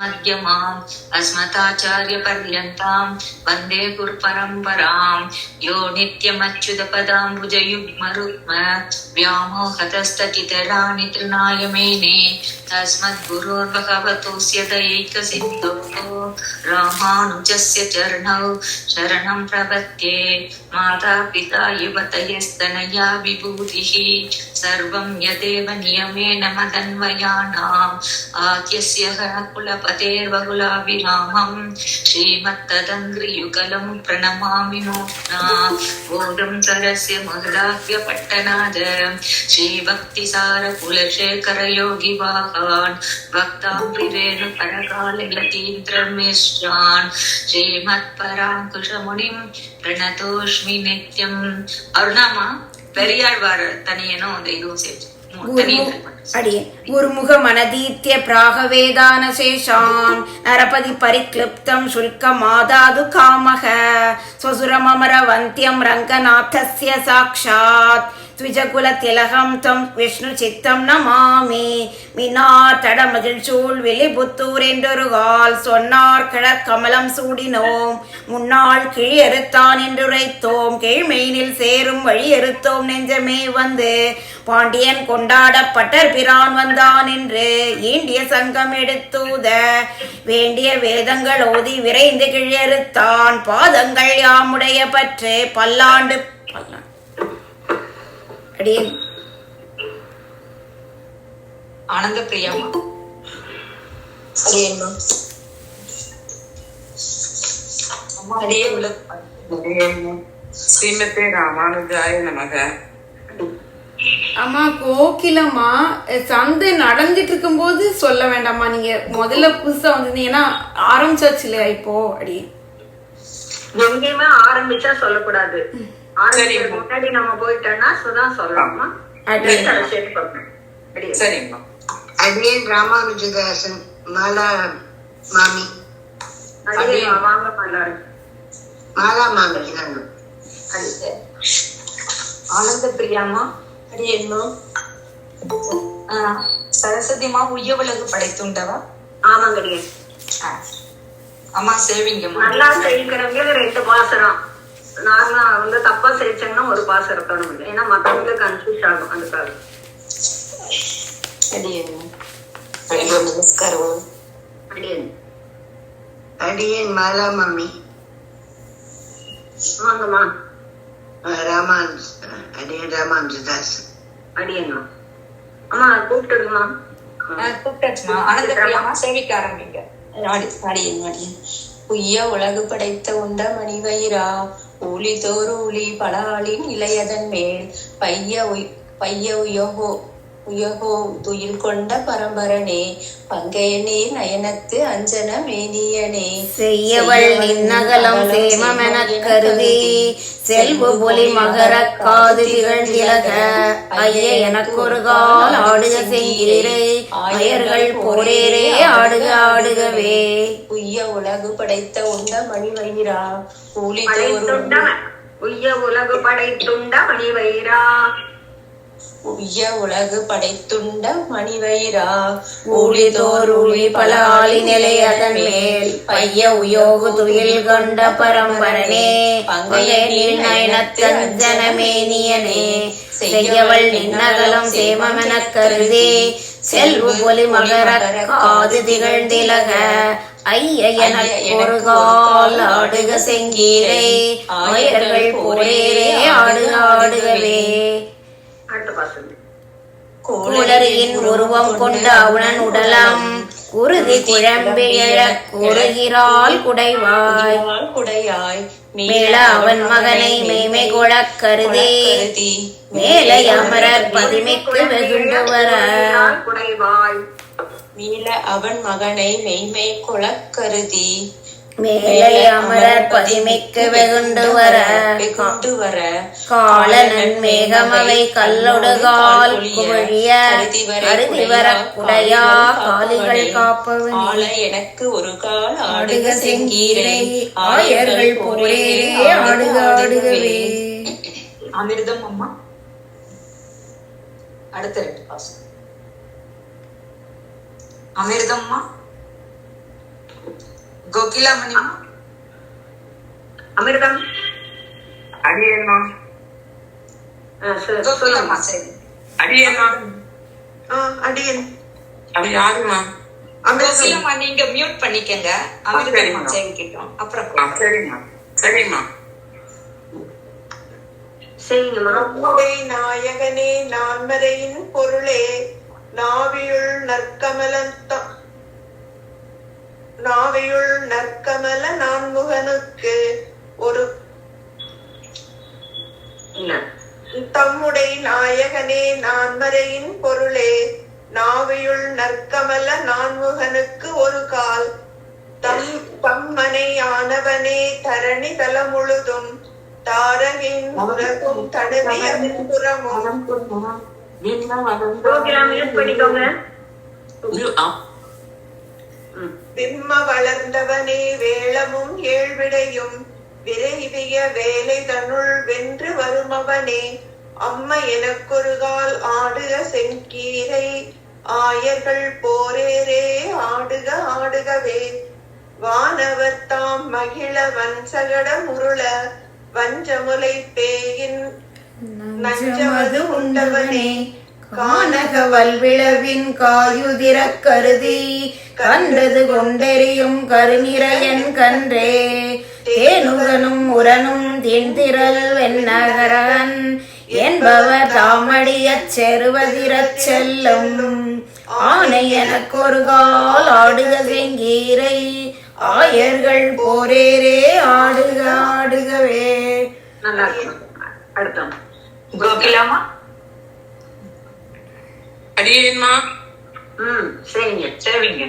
मध्यमाम् अस्मदाचार्यपर्यन्ताम् वन्दे गुरुपरम्पराम् यो नित्यमच्युतपदाम्बुजयुग्मरुक्म व्यामोहतस्ततितराणि तृणाय मेने तस्मद्गुरोर्भगवतोऽस्य दयैकसिन्धोः रामानुजस्य चरणौ शरणं प्रपद्ये मातापिता युवतयस्तनया विभूतिः सर्वं यदेव नियमेन मदन्वयानाम् आद्यस्य कुलपतेर्वकुलाभिरामं श्रीमत्तदङ्घ्रियुगलं प्रणमामि मूर्ध्ना बोधं सरस्य मुद्राव्यपट्टनाद श्रीभक्तिसारकुलशेखरयोगिवाहान् भक्ताम्बुरेणुपरकालयतीन्द्रमिश्रान् श्रीमत्पराङ्कुशमुनिं प्रणतोष्मि नित्यम्. அருணாமா பெரியாழ்வார் தனியனும் அந்த இதுவும் சேர்த்து गुरुमुख मनदीत्य प्रागवेदान शेषान् नरपति परिक्लुप्तं शुल्कमादादु कामः स्वसुरममरवन्त्यं रङ्गनाथस्य साक्षात् द्विजकुलतिलकं तं विष्णुचित्तं नमामि மின்னார் தடமகிழ் சூழ் வெளிபுத்தூர் என்றொருகால் சொன்னார் கிழற் கமலம் சூடினோம் முன்னாள் கிழியறுத்தான் என்றுரைத்தோம் கீழ்மெயினில் சேரும் வழியறுத்தோம் நெஞ்சமே வந்து பாண்டியன் கொண்டாடப்பட்டர் பிரான் வந்தான் என்று ஈண்டிய சங்கம் எடுத்தூத வேண்டிய வேதங்கள் ஓதி விரைந்து கிழியறுத்தான் பாதங்கள் யாமுடைய பற்று பல்லாண்டு அடியேன் ஆனந்த பிரியாமா ஸ்ரீமதே ராமானுஜாய நமக. அம்மா கோகிலம்மா சந்தை நடந்துட்டு இருக்கும் போது சொல்ல வேண்டாமா, நீங்க முதல்ல புதுசா வந்திருந்தீங்கன்னா ஆரம்பிச்சாச்சு இல்லையா இப்போ? அடி எங்கேயுமே ஆரம்பிச்சா சொல்லக்கூடாது, முன்னாடி நம்ம போயிட்டோம்னா சுதான் சொல்லலாமா? சரிம்மா. அடியேன் ராமானுஜதாசன் மாலா மாமி மாலா மாமி ஆனந்த பிரியாமா அடியேன்மா சரஸ்வதிமா உய்யவளகு படைத்துண்டவா? ஆமாங்கடியே. அம்மா சேவிங்கம்மா. நல்லா செய்கிறவங்க 2 பாசரம், நாங்க வந்து தப்பா செய்யச்சோம்னா ஒரு பாசரத்தோட முடியும், ஏன்னா மத்தவங்களுக்கு கன்ஃபியூஸ் ஆகும். அதுக்காக நமஸ்காரம். அடியேன் மாலா மாமி வாங்கம்மா. அடியேன் ராமானுஜதாசன் அடியேம்மா. அம்மா கூப்பிட்டுடுமா? கூப்பிட்டாச்சுமா. ஆனந்த பிரியாமா சேவிக்க ஆரம்பிங்க. உய்ய உலகு படைத்த உண்ட மணிவயிரா ஊழி தோறு ஊழி பலாளின் இளையதன் மேல் பைய உயகோ துயில் கொண்ட பரம்பரனே பங்கைய நீர் நயனத்து அஞ்சன மேனியனே செய்யவள் நின்னகலம் சேமமெனக் கருதி செல்வ பொலி மகர காது திகழ்ந்திலக ஐய எனக்கு ஒரு கால் ஆடுக செங்கிரே அயர்கள் போரேரே ஆடுக ஆடுகவே. உய்ய உலகு படைத்த உண்ட மணிவயிரா ஊழி உய்ய உலகு படைத்துண்ட மணிவயிரா உய்ய உலகு படைத்துண்ட மணிவயிரா ஊழி தோர் ஊழி பல ஆளி நிலை அதன் மேல் பைய உயோகு துயில் கொண்ட பரம்பரனே பங்கைய நீள் நயனத்தஞ்சனமேனியனே செய்யவள் நின்னகலம் சேமமெனக் கருதி செல்வ பொலி மகர காது திகழ்ந்திலக ஐய எனக்கு ஒரு கால் ஆடுக செங்கீரை ஆயர்கள் போரேரே ஆடுக ஆடுகவே. கூடரியின் உருவம் கொண்ட அவனன் உடலம் குருதி குழம்பியழ கூறுகிறாள் குடைவாய் மேல அவன் மகனை மேமை கொளக் கருதி மேலை அமரர் பதிமைக்கு வெகுண்டு வர மீள அவன் மகனை மெய்மை கொளக் கருதி மேலை அமரர் பதிமைக்கு வெகுண்டு வர காலனன் மேகமவை கல்லொடுகால் குவழிய அருதிவர குடையா காலிகள் காப்பவன் எனக்கு ஒரு கால் ஆடுக செங்கீரை ஆயர்கள் போரேரே ஆடுக ஆடுகவே. அமிர்தம் அம்மா அடுத்த 2 பாசம். அமிர்தம்மா கோகிலாமணிமா அமிர்தம் அடியேன்மா கோகிலாமா சரி அடியேன்மா அடியன் அது யாருமா? கோகிலாமா நீங்க மியூட் பண்ணிக்கங்க. அமிர்தமா சேவிக்கிட்டோம் அப்புறம் சரிம்மா சரிம்மா. சரிங்கம்மா. நம்முடைய நாயகனே நான்மறையின் பொருளே நாவியுள் நற்கமல நான்முகனுக்கு ஒரு தம்முடைய நாயகனே நான்மறையின் பொருளே நாவியுள் நற்கமல நான்முகனுக்கு ஒரு கால் தம்மனை ஆனவனே தரணி தலமுழுதும் தாரகின் உலகும் தடவிய புறமும் விம்ம வளர்ந்தவனே வேளமும் ஏழ்விடையும் விரைவிய வேலை தனுள் வென்று வருமவனே அம்மா எனக்கொருகால் ஆடுக செங்கீரை ஆயர்கள் போரேரே ஆடுக ஆடுகவே வானவர் தாம் மகிழ வன்சகட முருள வஞ்சமுலை பேயின் நஞ்சமது உண்டவனே கானக வல்விளவின் காயுதிர கருதி கண்டது கொண்டெறியும் கருநிறையன் கன்றே தேனுகனும் உரனும் தின்திரல் வெண்ணகரன் என்பவர் தாமடியச் செருவதிரச் செல்லும் ஆனை எனக்கொரு கால் ஆடுக செங்கீரை ஆயர்கள் போரேரே ஆடுக ஆடுகவே. நல்லா இருக்கும். அடுத்தோம் கோகிலாமா அடியேன்மா சரிங்க சேவிங்க.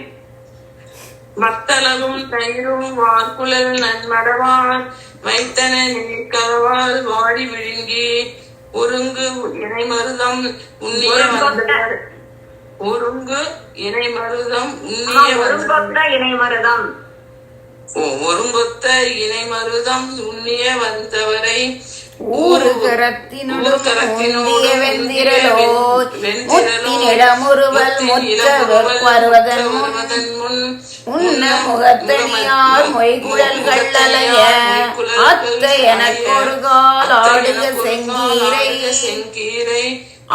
மத்தளவும் தயிரும் வார்குழல் நன்மடவான் வைத்தன நீர்கதவால் வாடி விழுங்கி ஒருங்கு இணைமருதம் உண்ணிய ஒருங்கு இணைமருதம் இணைமருதம் ஒருங்கொத்த இணைமருதம் உண்ணிய வந்தவரை முத்தினிடமுறுவல் முற்றவர் வருவதன் முன் உன்ன முகத்தனியார் மொய்குழல்கள் அலைய அத்த எனக்கொரு கால் ஆடுக செங்கீரை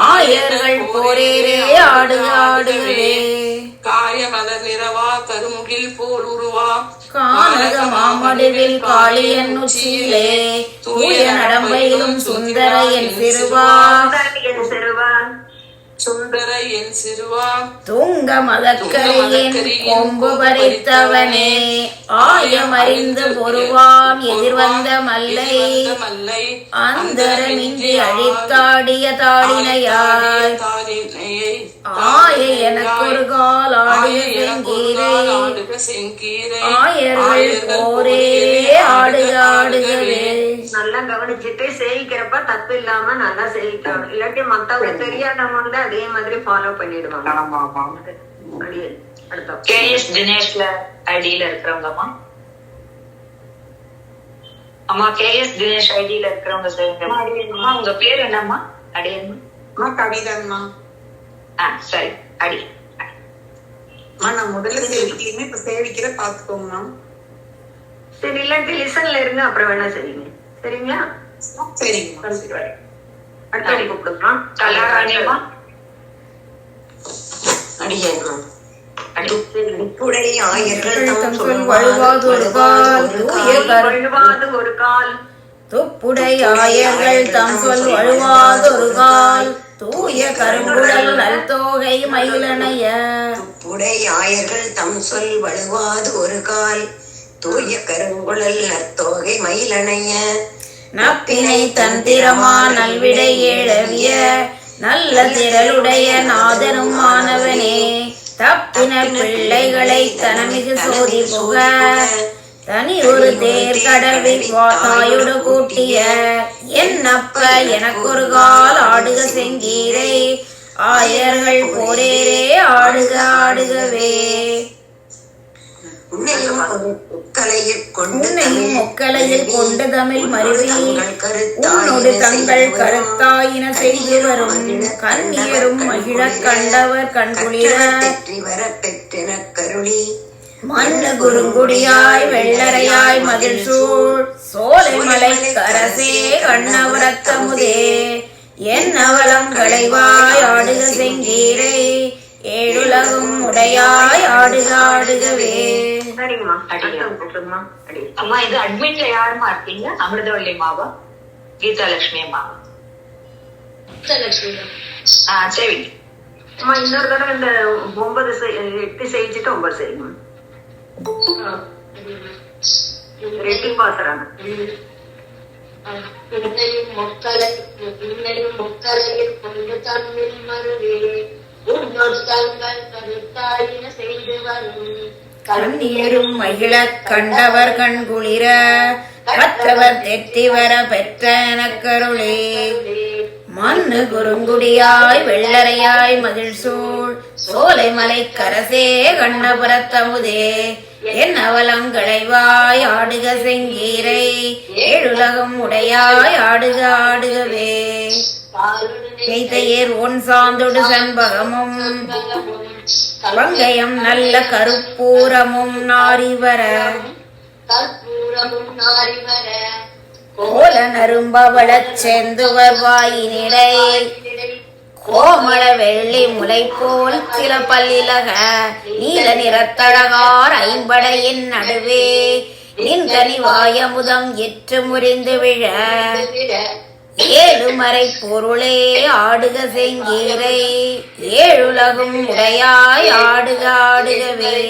ஆயர்கள் போரேரே ஆடுக ஆடுகவே. காய மலர் நிறவா கருமுகில் போல் உருவா கானக மாமடுவில் காளியன் உச்சியிலே தூய நடம்பையிலும் சுந்தர என் சிறுவா சுந்தர என் சிறுவா துங்க மதக்கரையின் கொம்பு பறித்தவனே ஆயமறிந்து பொருவான் எதிர்வந்த மல்லை அந்தரமின்றி அழித்தாடிய தாளினையாய் ஆய எனக்கொரு கால் ஆடுக செங்கீரை ஆயர்கள் போரே ஆடுக ஆடுகவே. நல்லா கவனிச்சுட்டு சேவிக்கிறப்ப தப்பு இல்லாம நல்லா சேவிக்கணும். இல்லாட்டி மத்தவங்க தெரியாதவங்க அதே மாதிரி ஃபாலோ பண்ணிடுவாங்க. அடுத்த கேஎஸ் தினேஷ்ல ஐடியில இருக்கிறவங்கம்மா அம்மா கேஎஸ் தினேஷ் ஐடியில இருக்கிறவங்க சேவிங்கம்மா. அம்மா உங்க பேர் என்னம்மா? அடியம்மா கவிதம்மா. சரி அடி. நான் முதல்ல சேவிக்கலையுமே இப்ப சேவிக்கிற பாத்துக்கோங்கம்மா. சரி இல்லாட்டி லிசன்ல இருங்க அப்புறம் வேணா சரிங்க. சரிங்களா? சரிங்கம்மா. அடுத்த கூப்பிடுமா கலாராணியம்மா உப்புடை ஆயர்கள் தம் சொல் வழுவாது ஒரு கால் ஒரு கால் துப்புடை ஆயர்கள் தம் சொல் வழுவாது ஒரு கால் தூய கருங்குழல் நல்தோகை மயிலனைய துப்புடை ஆயர்கள் தம் சொல் வழுவாது ஒரு கால் தூய கருங்குழல் நற்தோகை மயிலனைய நப்பினை தந்திரமா நல்விடை ஏழவிய நல்ல திரளுடைய நாதனும் மாணவனே தப்பின பிள்ளைகளை தனமிகு சோதி புக தனி ஒரு தேர் கடவி தாயோடு கூட்டிய என்னப்ப எனக்கொரு கால் ஆடுக செங்கீரை ஆயர்கள் போரேரே ஆடுக ஆடுகவே. உன்னையும் முக்கலையில் கொண்டு தமிழ் மருவி உன்னோடு தங்கள் கருத்தாயின செய்து வரும் கண்ணியரும் மகிழ கண்டவர் கண்குளிர வர பெற்றென கருளி மண்ணு குறுங்குடியாய் வெள்ளரையாய் மதில் சூழ் சோலைமலை கரசே கண்ணவரத்தமுதே என் அவலம் களைவாய் ஆடுக செங்கீரை ஏழுலகும் உடையாய் ஆடுக ஆடுகவே. சரிங்கம்மா, அடுத்தவங்க கூப்பிடுங்கம்மா. அடி. அம்மா இது அட்மிட்ல யாருமா இருக்கீங்க? அமிர்தவள்ளி அம்மாவா, கீதாலட்சுமி அம்மாவா? சரி அம்மா இன்னொரு தடவை இந்த 8 செய்யிச்சுட்டு 9 செய்யுங்க. 2 பாசுறாங்க. கண்ணீரும் மகிழ கண்டவர் கண்குளிர கற்றவர் தெற்றி வர பெற்ற எனக்கருளே. மண்ணு குறுங்குடியாய் வெள்ளரையாய் மகிழ் சூழ் சோலைமலை கரசே கண்ணபுரத்தமுதே என் அவலம் களைவாய் ஆடுக செங்கீரை ஏழுலகம் உடையாய் ஆடுக ஆடுகவே. பெய்தையேர் ஒன் சாந்தொடு செண்பகமும் பங்கயம் நல்ல கருப்பூரமும் நாரிவர கோல நரும்பவளச் செந்துவர் வாயினிடை கோமள வெள்ளி முலை போல் சில பல்லிலக நீல நிறத்தழகார் ஐம்படையின் நடுவே நின்கனி வாயமுதம் எற்று முறிந்து விழ ஏழுமறை பொருளே ஆடுக செங்கீரை ஏழுலகும் உடையாய் ஆடுக ஆடுகவே.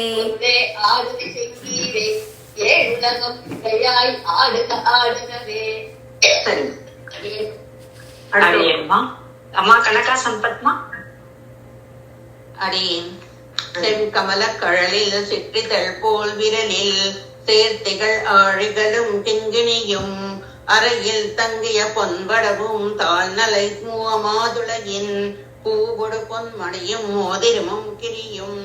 அடியேம்மா. அம்மா கனகா சம்பத்மா. அடியேன். செங்கமல கழலில் சிற்றிதழ் போல் விரலில் சேர்த்திகள் ஆழிகளும் கிங்கிணியும் அறையில் தங்கிய பொன்படவும் தாழ்நலை மூவமாதுளையின் பூவொடு பொன்மணியும் மோதிரமும் கிரியும்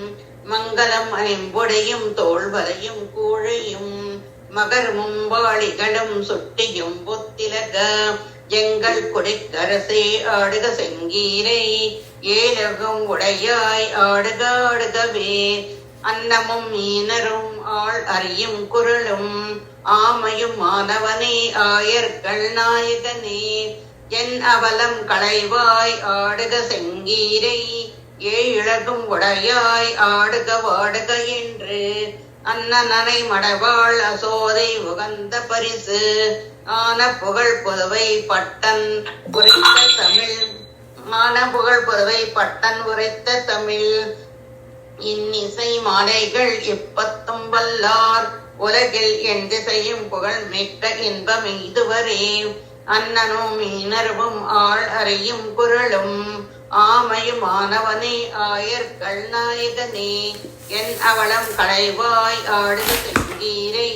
மங்களம் ஐம்பொடையும் தோள்வரையும் கூழையும் மகரமும் வாளிகளும் சுட்டியும் பொத்திலக எங்கள் குடிக்கரசே ஆடுக செங்கீரை ஏலகம் உடையாய் ஆடுக ஆடுகவே. அன்னமும் மீனரும் ஆள் அறியும் குரலும் ஆமையும் மாணவனே ஆயர்கள் நாயகனே என் அவலம் களைவாய் ஆடுக செங்கீரை ஏழகும் உடையாய் ஆடுக வாடுக என்று அன்னனை மடவாள் அசோதை உகந்த பரிசு ஆன புகழ் புதுவை பட்டன் உரைத்த தமிழ் ஆன புகழ் புதுவை பட்டன் உரைத்த தமிழ் இன்னிசை மாலைகள் இப்பத்தும் வல்லார் உலகில் என் திசையும் புகழ் மிக்க இன்பம் இதுவரே. அன்னனும் மீனரும் ஆள் அறியும் குரலும் ஆமையும் மாணவனே ஆயர்கள் நாயகனே என் அவலம் களைவாய் ஆடுக செங்கீரை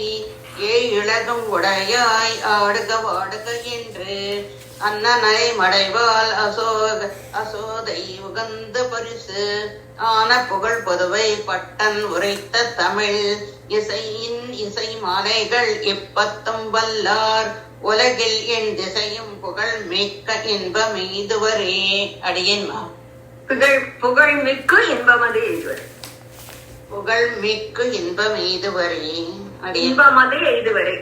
ஏழகும் உடையாய் ஆடுக வாடுக என்று அன்னனை மடைவாள் அசோதை உகந்த பரிசு ஆன புகழ் பொதுவை பட்டன் உரைத்த தமிழ் இசையின் இசை மாலைகள் இப்பத்தும் வல்லார் உலகில் என் திசையும் புகழ் மிக்க இன்பம் இதுவரே. அடியேன்மா. புகழ் மிக்கு இன்பமது இதுவரை. புகழ் மிக்கு இன்பம் இதுவரை. இன்பமது இதுவரை.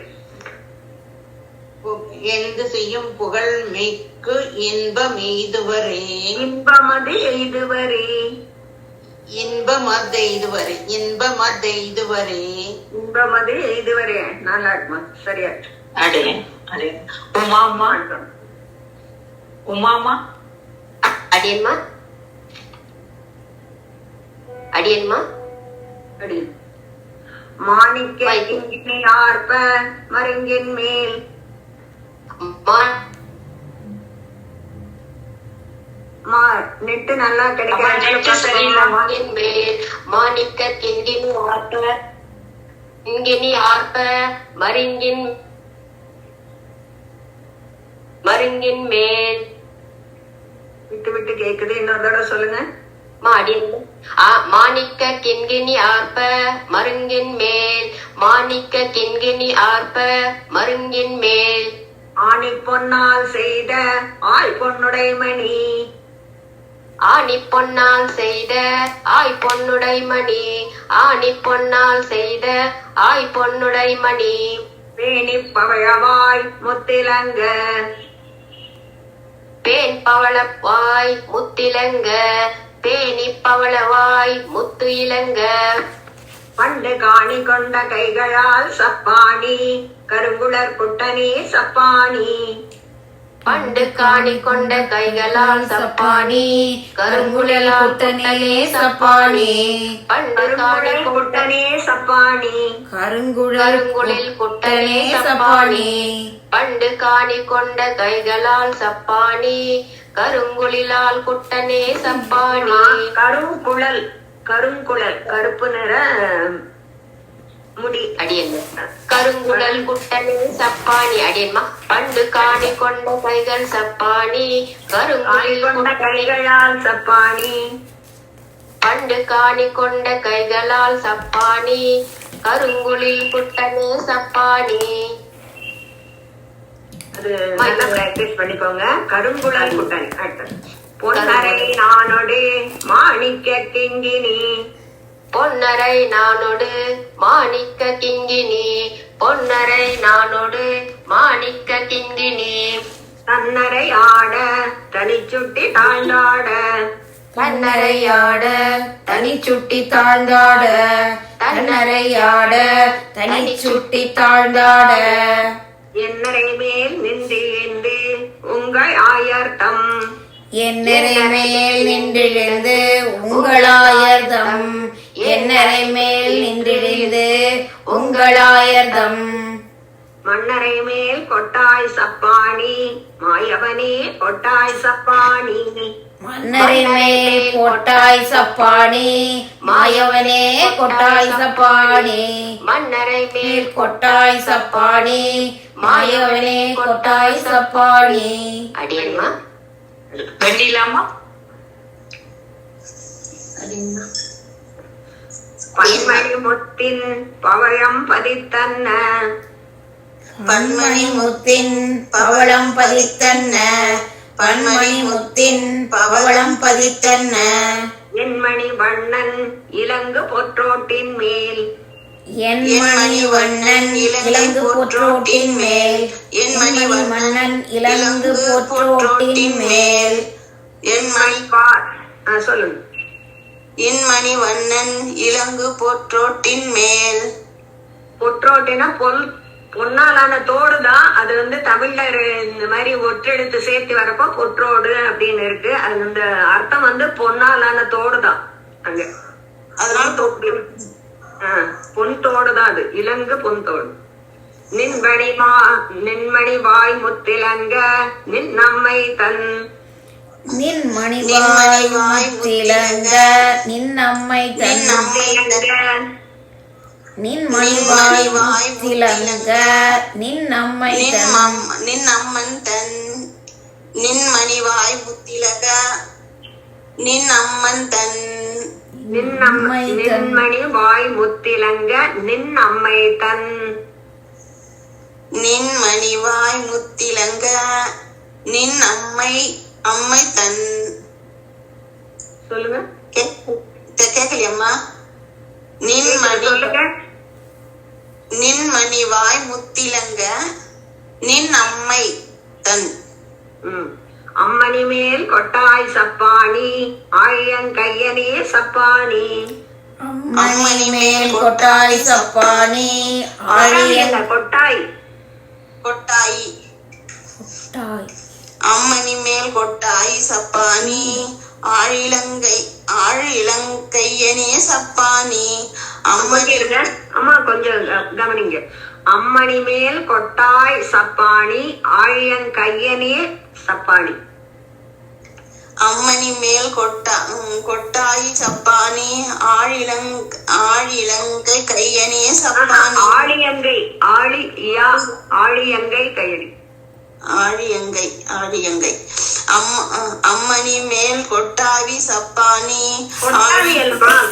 என் திசையும் புகழ் மிக்கு இன்பம் இதுவரை. இன்பமது இதுவரை. இன்பமது இதுவரை. இன்பமது இதுவரை. இன்பமது இதுவரை. நல்லா இருக்குமா? சரியா. அடியேன். அடியேன். உமாமா. உமாமா. அடியன்மா. அடியன்மா. அடி. மாணிக்க கிங்கினி ஆர்ப்ப மருங்கின் மேல் நெட்டு நல்லா கிடைக்கும். மாணிக்க கிங்கினி ஆர்ப்ப கிங்கினி ஆர்ப்ப மருங்கின் மருங்கின் மேல். விட்டு விட்டு கேக்குது, இன்னொரு தடவை சொல்லுங்க. மாணிக்க கிண்கிணி ஆர்ப்ப மருங்கின் மேல். மாணிக்க கிண்கிணி ஆர்ப்ப மருங்கின் மேல். ஆணி பொன்னால் செய்த ஆய் பொன்னுடை மணி. ஆணி பொன்னால் செய்த ஆய் பொன்னுடை மணி, ஆணி பொன்னால் செய்த ஆய் பொன்னுடை மணி. பேணி பவழவாய் முத்திலங்க, பேன் பவளவாய் முத்திலங்க, பேணி பவளவாய் முத்து இலங்க. பண்டு காணி கொண்ட கைகளால் சப்பாணி, கருங்குளர் குட்டனே சப்பாணி. பண்டு காணி கொண்ட கைகளால் சப்பாணி, கருங்குழல் குட்டனே சப்பாணி. பண்டு காணி குட்டனே சப்பாணி, கருங்குழல் குட்டனே சப்பாணி. பண்டு காணி கொண்ட கைகளால் சப்பாணி, கருங்குழலால் குட்டனே சப்பாணி. கருங்குழல், கருங்குழல் கருப்பு நிற முடி. அடியன் கருங்குழல் குட்டனே சப்பாணி. அடியன்மா. பண்டு காணி கொண்ட கைகள் சப்பாணி, கருங்குழல் கொண்ட கைகளால் சப்பாணி. பண்டு காணி கொண்ட கைகளால் சப்பாணி, கருங்குழில் குட்டனே சப்பாணி. அது நல்லா பிராக்டிஸ் பண்ணிக்கோங்க. கருங்குழல் குட்டனி. அடுத்தது பொன்னரை நானோடு மாணிக்க கிங்கினி, பொன்னரை நானோடு மாணிக்க கிங்கினி, பொன்னரை நானோடு மாணிக்க கிங்கினி. தன்னரை ஆட தனிச்சுட்டி தாழ்ந்தாட, தன்னரையாட தனி சுட்டி தாழ்ந்தாட, தன்னரையாட தனி சுட்டி தாழ்ந்தாட. என்னரை மேல் நின்று உங்கள் ஆயர்த்தம், என்னரை மேல் நின்றிருந்து உங்களாயர்தம், என்னரை மேல் நின்றிருந்து உங்களாயர்தம். மன்னரை மேல் கொட்டாய் சப்பாணி, மாயவனே கொட்டாய் சப்பாணி. மன்னரை மேல் கொட்டாய் சப்பாணி, மாயவனே கொட்டாய் சப்பாணி. மன்னரை மேல் கொட்டாய் சப்பாணி, மாயவனே கொட்டாய் சப்பாணி. அடியன்மா. வெண்ணிலாமா? பன்மணி முத்தின் பவழம் பதித்தன்ன, பன்மணி முத்தின் பவளம் பதித்தன்ன, பன்மணி முத்தின் பவளம் பதித்தன்ன. என்மணி வண்ணன் இலங்கு பொற்றோட்டின் மேல், என் மணி வண்ணன் இலங்கு போற்றோட்டின் மேல், என் மணி மன்னன் இலங்கு போற்றோட்டின் மேல். என் மணி சொல்லுங்க. என் மணி வண்ணன் இலங்கு போற்றோட்டின் மேல். பொற்றோட்டினா பொன்னாலான தோடு தான். அது வந்து தமிழ்ல இந்த மாதிரி ஒற்றெடுத்து சேர்த்து வரப்போ பொற்றோடு அப்படின்னு இருக்கு. அது இந்த அர்த்தம் வந்து பொன்னாலான தோடு தான். அங்க அதனால பொன் தோடு தான் அது. இலங்கு பொன் தோடு. நின்மணி வாய் முத்திலங்க நின் நம்மை தன், நின் மணிவாய் முத்திலங்க நின் நம்மை தன், நின் மணிவாய் முத்திலங்க நின் நம்மை தன். நின் அம்மன் தன், நின் மணிவாய் முத்திலக நின் அம்மன் தன். நின்மணி வாய் முத்திலங்க நின் அம்மை தன், நின் மணிவாய் முத்திலங்க நின் அம்மை தன். சொல்லுங்க. கேட்கலையம்மா? நின் மணிவாய் முத்திலங்க நின் அம்மை தன். அம்மணி மேல் கொட்டாய் சப்பாணி, ஆழியங்கையனே சப்பாணி. அம்மணி மேல் கொட்டாய் சப்பாணி, கொட்டாய் கொட்டாய். அம்மணி மேல் கொட்டாய் சப்பானி, ஆழிலங்கையனே சப்பானி. அம்மா கொஞ்சம் கவனிங்க. அம்மணி மேல் கொட்டாய் சப்பானி, ஆழியங்கையனே சப்பானி. அம்மணி மேல் கொட்டாய் சப்பானி, ஆழிலங்கை கையனே சப்பானி. ஆழியங்கை கையடி. ஆழியங்கை. அம்மணி மேல் கொட்டாவி சப்பானி.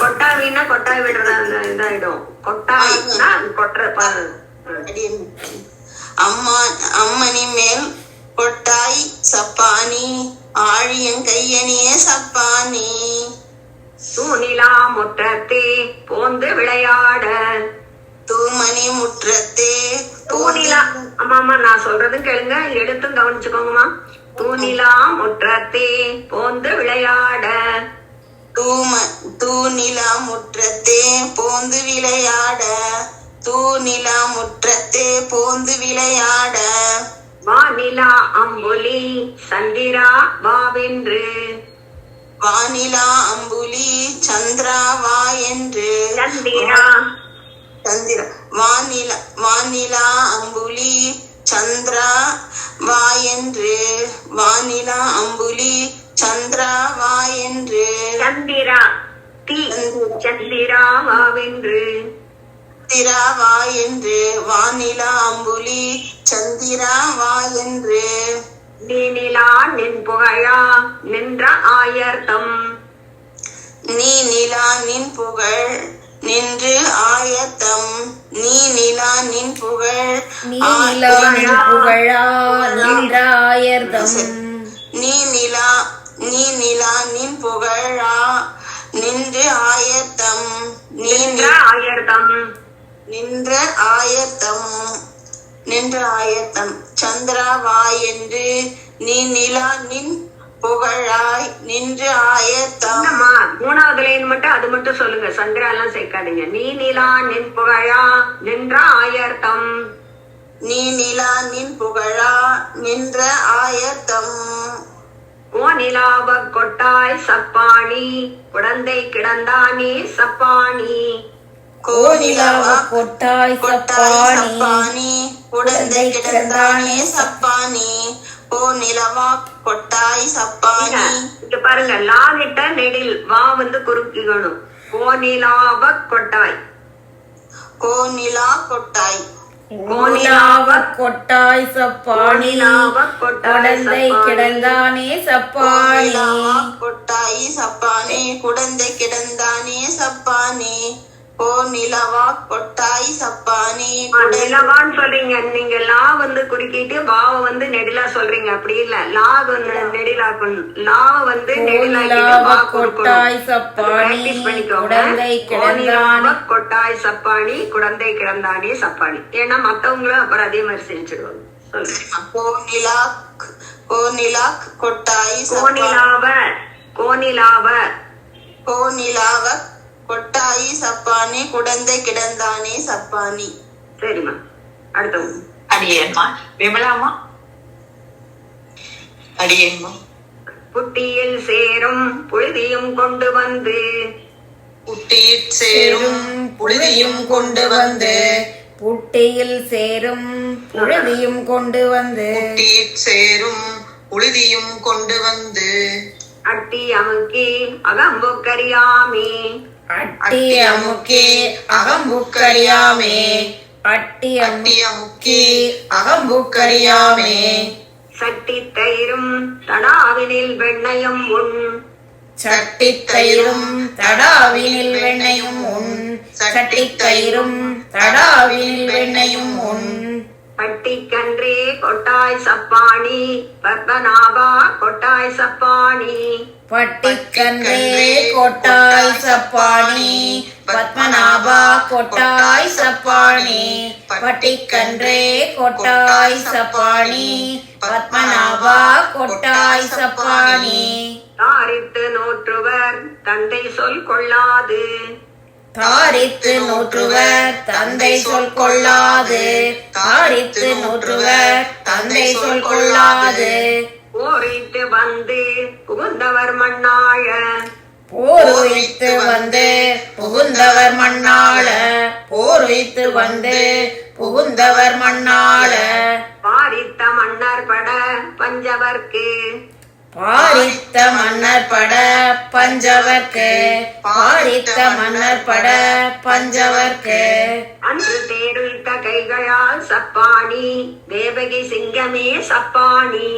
கொட்டாவின்னா கொட்டாய் விடுறதா இதாயிடும். கொட்டாவின்னா கொட்டுற. அம்மணி மேல் கொட்டாய் சப்பானி, ஆழியங்கையனே சப்பானி. தூணிலா முற்றத்தே போந்து விளையாட. தூமணி முற்றத்தே தூணிலா, ஆமாமா நான் சொல்றதும் கேளுங்க, எடுத்தும் கவனிச்சுக்கோங்கம்மா. தூணிலா முற்றத்தே போந்து விளையாட. தூணிலா முற்றத்தே போந்து விளையாட. தூணிலா முற்றத்தே போந்து விளையாட. வானிலா அம்புலி சந்திரா வாவென்று. வானிலா அம்புலி சந்திரா வா என்று. சந்திரா சந்திரா வானிலா அம்புலி சந்திரா வா என்று. வானிலா அம்புலி சந்திரா வா என்று. சந்திரா தி சந்திரா வாவென்று. சந்திரா வா என்று. வானிலா அம்புலி சந்திரா வா என்று. நீனிலா நின் புகழா நின்ற ஆயர்த்தம். நீ நிலா நின் புகழ் நின்று ஆயத்தம். நீ நிலா நின் புகழ் நீலா நின் புகழா நின்றாயர்தம். நீ நிலா நின் புகழா நின்று ஆயத்தம். நின்ற ஆயர்த்தம். நின்ற ஆயத்தம். சந்திரா வா என்று. நீ நிலா நின் புகழாய் நின்று ஆயத்தம். மூணாவது லைன் மட்டும் அது மட்டும் சொல்லுங்க, சந்திரா எல்லாம் சேர்க்காதீங்க. நீ நிலா நின் புகழா நின்ற ஆயர்த்தம். நீ நிலா நின் புகழா நின்ற ஆயத்தம். ஓ நிலாவ கொட்டாய் சப்பாணி குழந்தை கிடந்தானே சப்பாணி. கோனிலாவ கொட்டாய் சப்பானி குழந்தை கிடந்தானே சப்பானி. ஓ நிலவா கொட்டாய் சப்பானி. இங்க பாருங்க, லா கிட்ட நெடில் வா வந்து குறுக்கிக்கணும். கோனிலாவ கொட்டாய். கோனிலா கொட்டாய். கோனிலாவ கொட்டாய் சப்பானி. குழந்தை கிடந்தானே சப்பானி. கொட்டாய் சப்பானி. குழந்தை கிடந்தானே சப்பானி. ஓ நிலவா கொட்டாய் சப்பானி. நிலவான்னு சொல்றீங்க நீங்க, லா வந்து குறுக்கிட்டு வாவ வந்து நெடிலா சொல்றீங்க. அப்படி இல்ல, லா வந்து நெடிலாக்கணும். லாவ வந்து கொட்டாய் சப்பானி. குழந்தை கிடந்தானே கொட்டாய் சப்பானி குழந்தை கிடந்தானே சப்பானி. ஏன்னா மத்தவங்களும் அப்புறம் அதே மாதிரி செஞ்சிடுவாங்க. கோனிலாக் கொட்டாய் கோனிலாவ கொட்டாயி சப்பானி. குழந்தை கிடந்தானே சப்பானி. சரிம்மா, அடுத்தவங்க. அடியேம்மா விமலாமா. அடியேம்மா. புட்டியில் சேரும் புழுதியும் கொண்டு வந்து. புட்டியில் சேரும் புழுதியும் கொண்டு வந்து. புட்டியில் சேரும் புழுதியும் கொண்டு வந்து. புட்டியில் சேரும் புழுதியும் கொண்டு வந்து. அட்டி அமுக்கி அகம்புக்கரியாமே. அட்டி அமுக்கி அகம்புக்கரியாமே. அட்டி அமுக்கி அகம்புக்கரியாமே. சட்டி தயிரும் தடாவினில் வெண்ணையும் உண். சட்டி தயிரும் தடாவினில் வெண்ணையும் உண். சட்டி தயிரும் தடாவினில் வெண்ணையும் உண். பட்டிக்கன்றே கொட்டாய் சப்பானி பத்மநாபா கொட்டாய் சப்பானி. பட்டிக்கன்றே கொட்டாய் சப்பானி பத்மநாபா கொட்டாய் சப்பானி. பட்டிக்கன்றே கொட்டாய் சப்பானி பத்மநாபா கொட்டாய் சப்பானி. தாரித்து நோற்றுவர் தந்தை சொல் கொள்ளாது. தாரித்து நோற்றுவர் தந்தை சொல் கொள்ளாது. தாரித்து நோற்றுவர் தந்தை சொல் கொள்ளாது. போரிட்டு வந்து புகுந்தவர் மண்ணாழ. போர் வைத்து வந்து புகுந்தவர் மண்ணாள. போர் வைத்து வந்து புகுந்தவர் மண்ணாள. பாரித்த மன்னர் பட பஞ்சவர்க்கு. பாரித்த மன்னர் பட பஞ்சவர்க்கு. பாரித்த மன்னர் பட பஞ்சவர்க்கு. அன்று தேடுவித்த கைகளால் சப்பானி தேவகி சிங்கமே சப்பானி.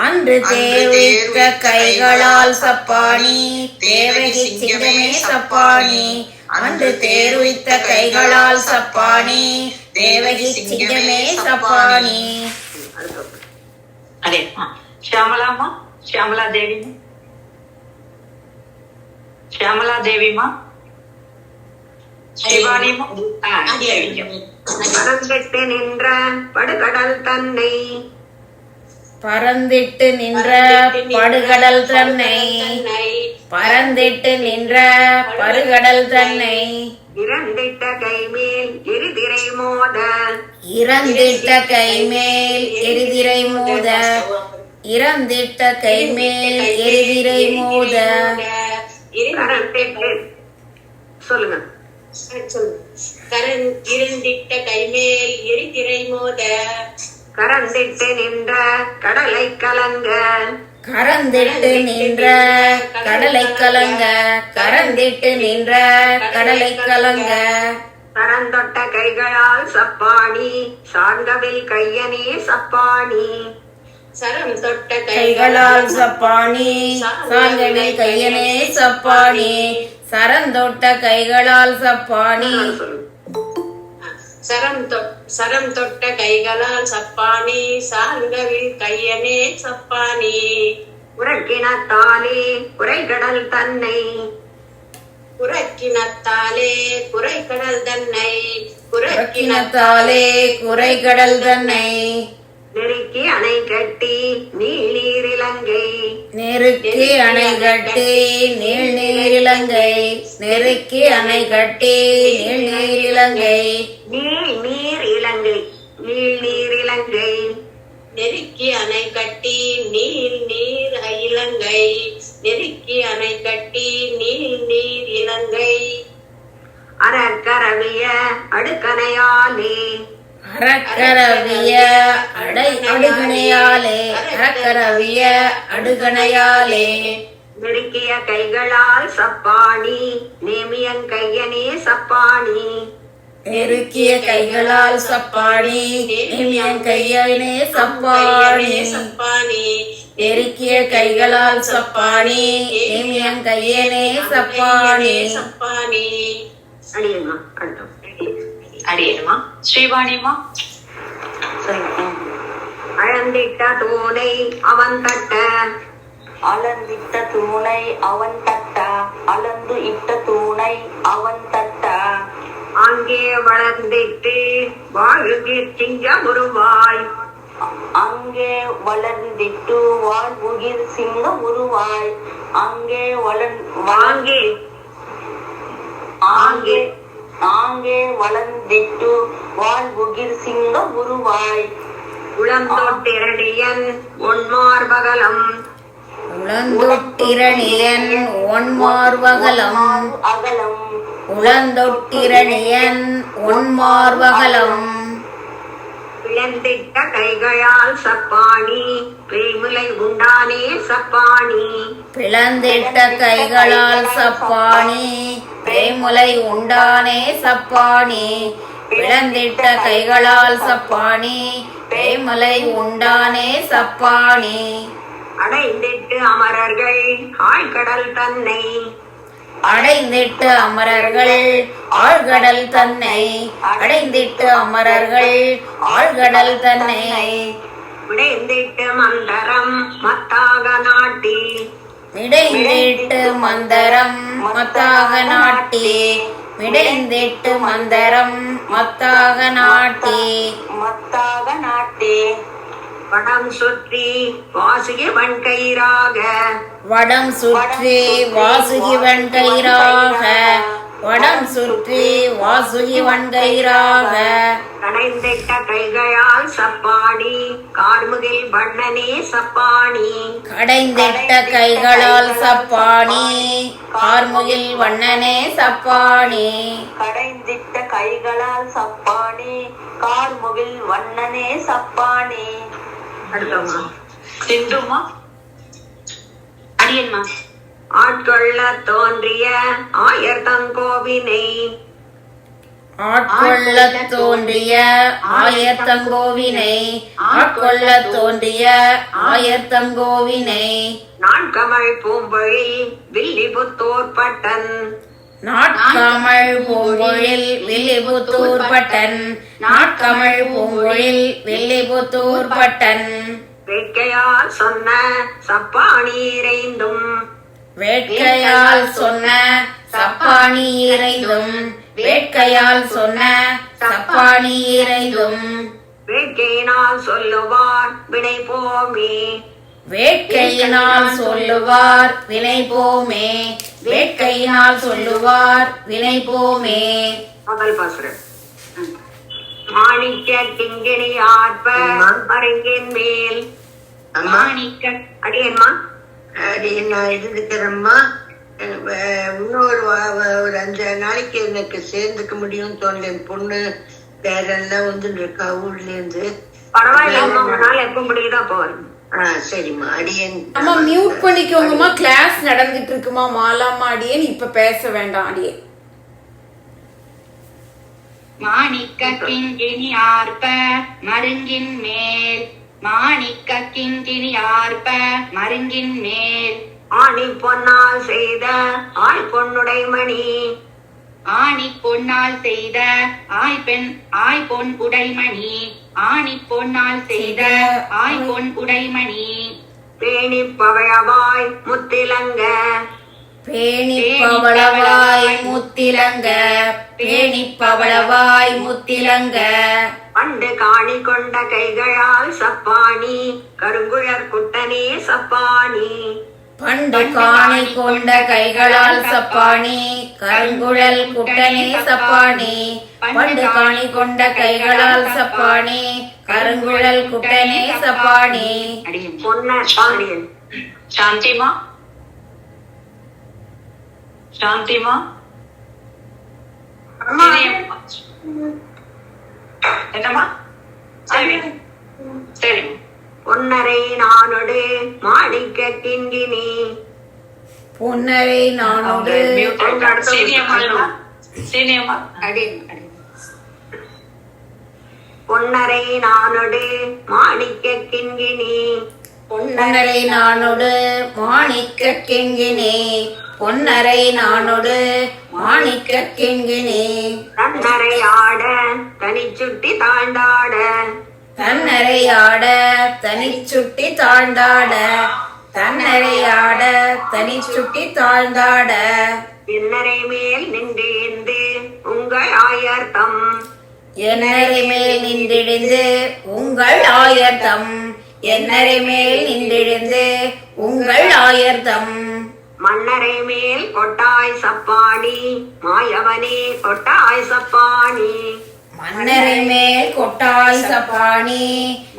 அன்று தேர்வித்த கைகளால் சப்பானி தேவகி சிங்கமே சப்பானி. அன்று தேர்வித்த கைகளால் சப்பானி தேவகி சிங்கமே சப்பானி. அடே ஷியாமலாமா. ஷியாமலா தேவி. ஷியாமலா தேவிமா. சிவானிமா. சரிங்க. பரந்திட்டு நின்ற படுகடல் தன்னை பறந்திட்டு நின்ற படுகடல் தன்னை பறந்திட்டு நின்ற படுகடல் தன்னை இறந்திட்ட கைமேல் எரிதிரை மோத இறந்திட்ட கைமேல் எரிதிரை மோத இறந்திட்ட கைமேல் எரிதிரை மோத கரந்திட்டு சொல்லுங்க. இருந்திட்ட கைமேல் எரிதிரை மோத கரந்திட்டு நின்ற கடலை கலங்க கரந்திட்டு நின்ற கடலை கலங்க கரந்திட்டு நின்ற கடலை கலங்க கரந்தொட்ட கைகளால் சப்பாணி சார்ந்தவில் கையனே சப்பாணி சரம் தொட்ட கைகளால் சப்பாணி சாங்கவில் கையனே சப்பாணி சரந்தொட்ட கைகளால் சப்பாணி சரம் தொட்ட கைகளால் சப்பானி சார்ந்தவில் கையனே சப்பானி உறக்கினத்தாலே குறைகடல் தன்னை புறக்கினத்தாலே குறைகடல் தன்னை புறக்கினத்தாலே குறைகடல் தன்னை நெருக்கி அணை கட்டி நீளிரிலங்கை நெருக்கி அணை கட்டி நீள் நீரிலங்கை நெருக்கி அணை கட்டி நீள் நீரிலங்கை நீள் நீர் இலங்கை நீள் நீர் இலங்கை நெருக்கி அணை கட்டி நீர் நீர் இலங்கை நெருக்கி அணை கட்டி நீர் நீர் இலங்கை அறக்கரவிய அடுக்கணையாலே அறக்கரவிய அடுகணையாலே அறக்கரவிய அடுகணையாலே நெருக்கிய கைகளால் சப்பாணி நேமியன் கையனே சப்பாணி நெருக்கிய கைகளால் சப்பாணி நேமியன் கையனே சப்பாணி சப்பானி நெருக்கிய கைகளால் சப்பாணி நேமியன் கையனே சப்பாணி சப்பானி அடியம்மா அடுத்தோம். அடியேனுமா. ஸ்ரீவாணிமா. அழந்திட்ட தூணை அவன் தட்ட அளந்திட்ட தூணை அவன் தட்ட அளந்து இட்ட தூணை அவன் தட்ட அங்கே வளர்ந்திட்டு வாழ்கிற் சிங்கம் உருவாய் அங்கே வளர்ந்திட்டு வாழ்வுகிர் சிங்கம் உருவாய் அங்கே வாங்கே ஆங்கே ஆங்கே வளர்ந்திட்டு வாழ்வுகிர் சிங்கம் உருவாய் உளந்தொட்டிரணியன் ஒன்மார்பகலம் உளந்தொட்டிரணியன் ஒன்மார்வகலம் அகலம் உளந்தொட்டிரணியன் ஒன்மார்வகலம் பிளந்திட்ட கைகளால் சப்பாணி பிரேமுலை உண்டானே சப்பாணி பிளந்திட்ட கைகளால் சப்பாணி பிரேமுலை உண்டானே சப்பாணி பிளந்திட்ட கைகளால் சப்பாணி பிரேமுலை உண்டானே சப்பாணி அடைந்திட்டு அமரர்கள் ஆழ்கடல் தன்னை அடைந்திட்டு அமரர்கள் ஆழ்கடல் தன்னை அடைந்திட்டு அமரர்கள் ஆழ்கடல் தன்னை விடைந்திட்டு மந்தரம் மத்தாக நாட்டி மிடைந்திட்டு மந்தரம் மத்தாக நாட்டி மிடைந்திட்டு மந்தரம் மத்தாக நாட்டி மத்தாக நாட்டே வடம் சுற்றி வாசுகி வன்கயிறாக வடம் சுற்றி வாசுகி வன்கயிறாக வடம் சுற்றி வாசுகி வன்கயிறாக கடைந்திட்ட கைகளால் சப்பாணி கார்முகில் வண்ணனே சப்பாணி கடைந்திட்ட கைகளால் சப்பாணி கார்முகில் வண்ணனே சப்பாணி கடைந்திட்ட கைகளால் சப்பானி கார்முகில் வண்ணனே சப்பானி அடுத்தவங்க சிந்துமா. அடியன்மா. ஆட்கொள்ள தோன்றிய ஆயர்தங்கோவினை ஆட்கொள்ளத் தோன்றிய ஆயர்தங்கோவினை ஆட்கொள்ள தோன்றிய ஆயர்தங்கோவினை நாட்கமழ் பூம்பொழில் வில்லிபுத்தூர் பட்டன் நாட்கமழ் பூங்கொழில் வில்லிபுத்தூர் பட்டன் நாட்கமழ் பூங்கொழில் வில்லிபுத்தூர் பட்டன் வேட்கையால் சொன்ன சப்பானீரைந்தும் வேட்கையால் சொன்ன சப்பாணி இறைந்தும் வேட்கையால் சொன்ன சப்பாணி இறைந்தும் வேட்கையினால் சொல்லுவார் வினை போமே வேட்கையினால் சொல்லுவார் வினை போமே வேட்கையினால் சொல்லுவார் வினை போமே. முதல் பாசுரம். மாணிக்க கிங்கிணி ஆர்ப்ப மருங்கின் மேல் மாணிக்க அடியேன்மா அது நான் இருந்துக்கிறேம்மா. இன்னொரு ஒரு 5 நாளைக்கு எனக்கு சேர்ந்துக்க முடியும்னு தோணல. என் பொண்ணு பேரெல்லாம் வந்து இருக்கா ஊர்ல இருந்து. பரவாயில்ல, உங்களால எப்ப முடியுதோ அப்போ வரும். சரிம்மா. அடியேன் அம்மா மியூட் பண்ணிக்கோங்கம்மா, கிளாஸ் நடந்துட்டு இருக்குமா. மாலாமா அடியேன் இப்ப பேச வேண்டாம் அடியேன். மாணிக்க கிங்கிணி ஆர்ப்ப மருங்கின் மேல் மாணிக்க கிங்கிணி ஆர்ப்ப மருங்கின் மேல் ஆணி பொன்னால் செய்த ஆய் பொன்னுடை மணி ஆணி பொன்னால் செய்த ஆய் பொன் உடைமணி ஆணி பொன்னால் செய்த ஆய் பொன் உடைமணி பேணி பவழவாய் முத்திலங்க பேணி பவளவாய் முத்திலங்க பேணி பவளவாய் முத்திலங்க பண்டு காணி கொண்ட கைகளால் சப்பாணி கருங்குழற் குட்டனே சப்பாணி பண்டு காணி கொண்ட கைகளால் சப்பாணி கருங்குழல் குட்டனே சப்பாணி பண்டு காணி கொண்ட கைகளால் சப்பாணி கருங்குழல் குட்டனே சப்பாணி. பொன்ன பாண்டியன். சாந்திமா சாந்திமா என்னம்மா? சரி சரி. பொன்னரை நானொடு மாணிக்க கிங்கினி பொன்னரை நானோடு பொன்னரை நானொடு மாணிக்க கிங்கினி பொன்னரை நானோடு மாணிக்க கிங்கினி பொன்னரை நானோடு மாணிக்க கிங்கினி தன்னரை ஆட தனி சுட்டி தாண்டாட தன்னரை ஆட தனி சுட்டி தாண்டாட தன்னரை ஆட தனி சுட்டி தாழ்ந்தாட என்னரை மேல் நின்றேந்து உங்கள் ஆயர்த்தம் என்னரை மேல் நின்றிழிந்து உங்கள் ஆயர்த்தம் என்னரை மேல் நின்றிழிந்து உங்கள் ஆயர்த்தம் மன்னரை மேல் கொட்டாய் சப்பாணி மாயவனே கொட்டாய் சப்பாணி மன்னரை மேல் கொட்டாய் சப்பாணி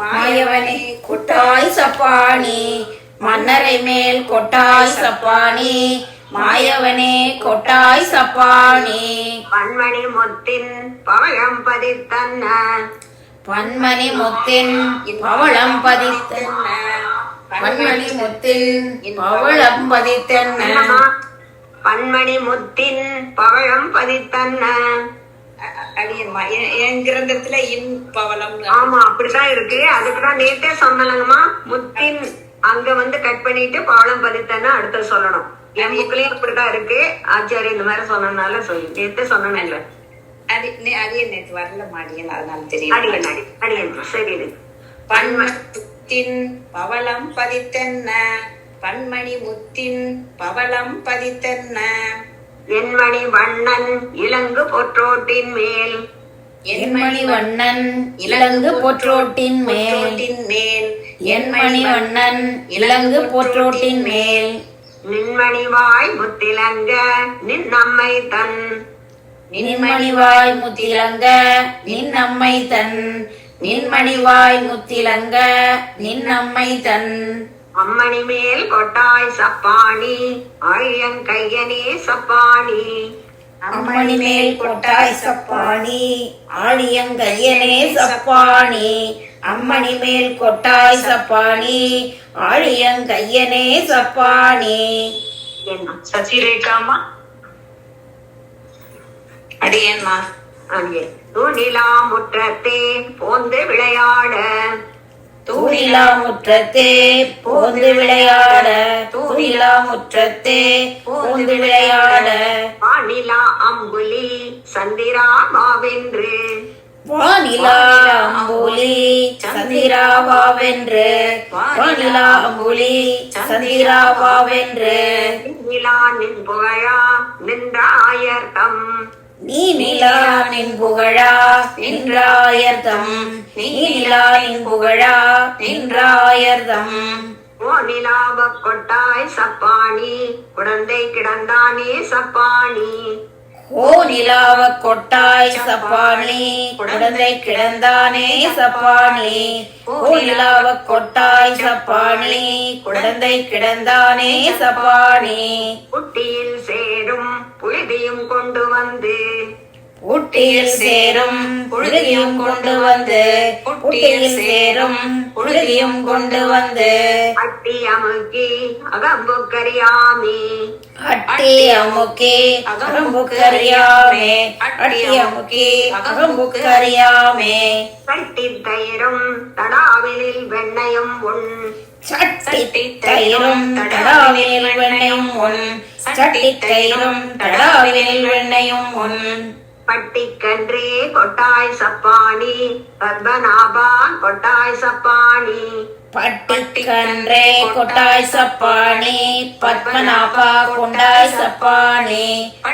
மாயவனே கொட்டாய் சப்பாணி மன்னரை மேல் கொட்டாய் சப்பாணி மாயவனே கொட்டாய் சப்பாணி. பன்மணி முத்தின் பவழம் பதித்தன்ன பன்மணி முத்தின் பவளம் பதித்தன்ன பன்மணி முத்தின் பவளம் பதித்தன்ன பன்மணி முத்தின் பவழம் பதித்தன்ன. என் கிரந்தத்துல இன் பவளம். ஆமா அப்படிதான் இருக்கு. அதுக்குதான் நேத்தே சொன்னலங்கம்மா. முத்தின் அங்க வந்து கட் பண்ணிட்டு பவளம் பதித்தன்னா அடுத்த சொல்லணும். என் புக்லயும் அப்படிதான் இருக்கு. ஆச்சாரிய இந்த மாதிரி சொன்னதுனால சொல்லி நேத்தே சொன்னேன் இல்ல. அடியன் நேற்று வரல மாடியன், அதனால தெரியும். அடியன் சரி. பன்மணிமுத்தின் பவளம் பதித்தன்ன பன்மணி முத்தின் பவளம் பதித்தன்ன என்மணி வண்ணன் இலங்கு பொற்றோட்டின் மேல் என்மணி வண்ணன் இலங்கு பொற்றோட்டின் மேல் என்மணி வண்ணன் இலங்கு பொற்றோட்டின் மேல் நின்மணிவாய் முத்திலங்க நின்னம்மை தன் நின்மணிவாய் முத்திலங்க நின்னம்மை தன் நின்மணிவாய் முத்திலங்க நின்னம்மை தன் அம்மணி மேல் கொட்டாய் சப்பாணி ஆழியங்கையனே சப்பாணி அம்மணி மேல் கொட்டாய் சப்பாணி ஆழியங்கையனே சப்பாணி அம்மணி மேல் கொட்டாய் சப்பாணி ஆழியங்கையனே சப்பாணி. சசிரேகாமா அடியேன்மா. தூணிலா முற்றத்தே போந்து விளையாட தூணிலா முற்றத்தே போந்து விளையாட தூணிலா முற்றத்தே போந்து விளையாட வானிலா அம்புலி சந்திரா பாவென்று வானிலா அம்புலி சந்திராவாவென்று வானிலா அம்புலி சந்திராவாவென்று நின் புகழா நின்றாயர்த்தம் நீ நிலா நின் புகழா நின்றாயர்தம் நீ நிலா நின் புகழா நின்றாயர்தம் ஓனிலாவ கொட்டாய் சப்பாணி குழந்தை கிடந்தானே சப்பாணி ஓ நிலாவ கொட்டாய் சப்பாணி குழந்தை கிடந்தானே சப்பாணி ஓ நிலாவ கொட்டாய் சப்பாணி குழந்தை கிடந்தானே சப்பாணி குட்டியில் சேரும் புழுதியும் கொண்டு வந்து ஊட்டியில் சேரும் புழுதியும் கொண்டு வந்து ஊட்டியில் சேரும் புழுதியும் கொண்டு வந்து அட்டி அமுக்கி அகம்புக்கரியாமி அட்டி அமுக்கி அகம்புக்கரியாமே அட்டி அமுக்கி அகம்புக்கரியாமே கட்டி தயிரும் தடாவிலில் வெண்ணையும் உன் சட்டி தயிரும் தடாவில் வெண்ணையும் உன் சட்டி தயிரும் தடாவில் வெண்ணையும் உன் பட்டிக்கன்றே கொட்டாய் சப்பாணி பத்மநாபா கொட்டாய் சப்பாணி பட்டிக்கன்றே கொட்டாய் சப்பாணி பத்மநாபா கொண்டாய் சப்பாணி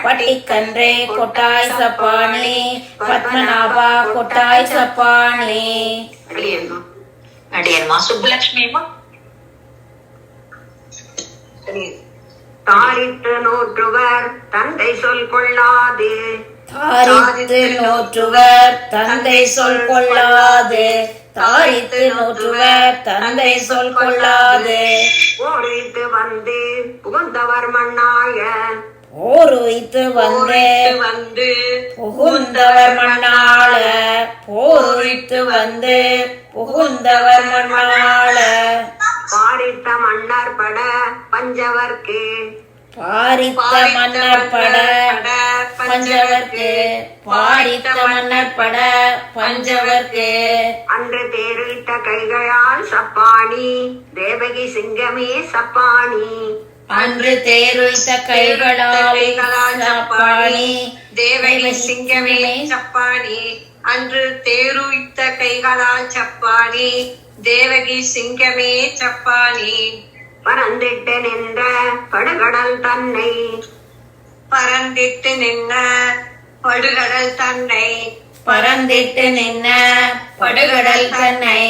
பட்டிக்கன்றே கொட்டாய் சப்பாணி பத்மநாபா கொட்டாய் சப்பாணி அடியன்மா அடியன்மா சுப்புலட்சுமிமா தாரித்து நூற்றுவர் தந்தை சொல் கொள்ளாது தாரித்து நோற்றுவர் தந்தை சொல் கொள்ளாது தாரித்து நோற்றுவர் தந்தை சொல் கொள்ளாது ஓடித்து வந்து புகுந்தவர் மண்ணாய போருய்த்து வந்து புகுந்தவர் மண்ணாள போருய்த்து வந்து புகுந்தவர் மண்ணாள பாரித்த மன்னர் பட பஞ்சவர்க்கு பாரித்த மன்னர் பட பஞ்சவர்க்கு பாரித்த மன்னர் பட பஞ்சவர்க்கு அன்று தேரிட்ட கைகளால் சப்பாணி தேவகி சிங்கமே சப்பாணி அன்று தேருய்த்த கைகளால் சப்பாணி தேவகி சிங்கமே சப்பாணி அன்று தேருய்த்த கைகளால் சப்பாணி தேவகி சிங்கமே சப்பானி பறந்திட்டு நின்ற படுகடல் தன்னை பறந்திட்டு நின்ன படுகடல் தன்னை பறந்திட்டு நின்ன படுகடல் தன்னை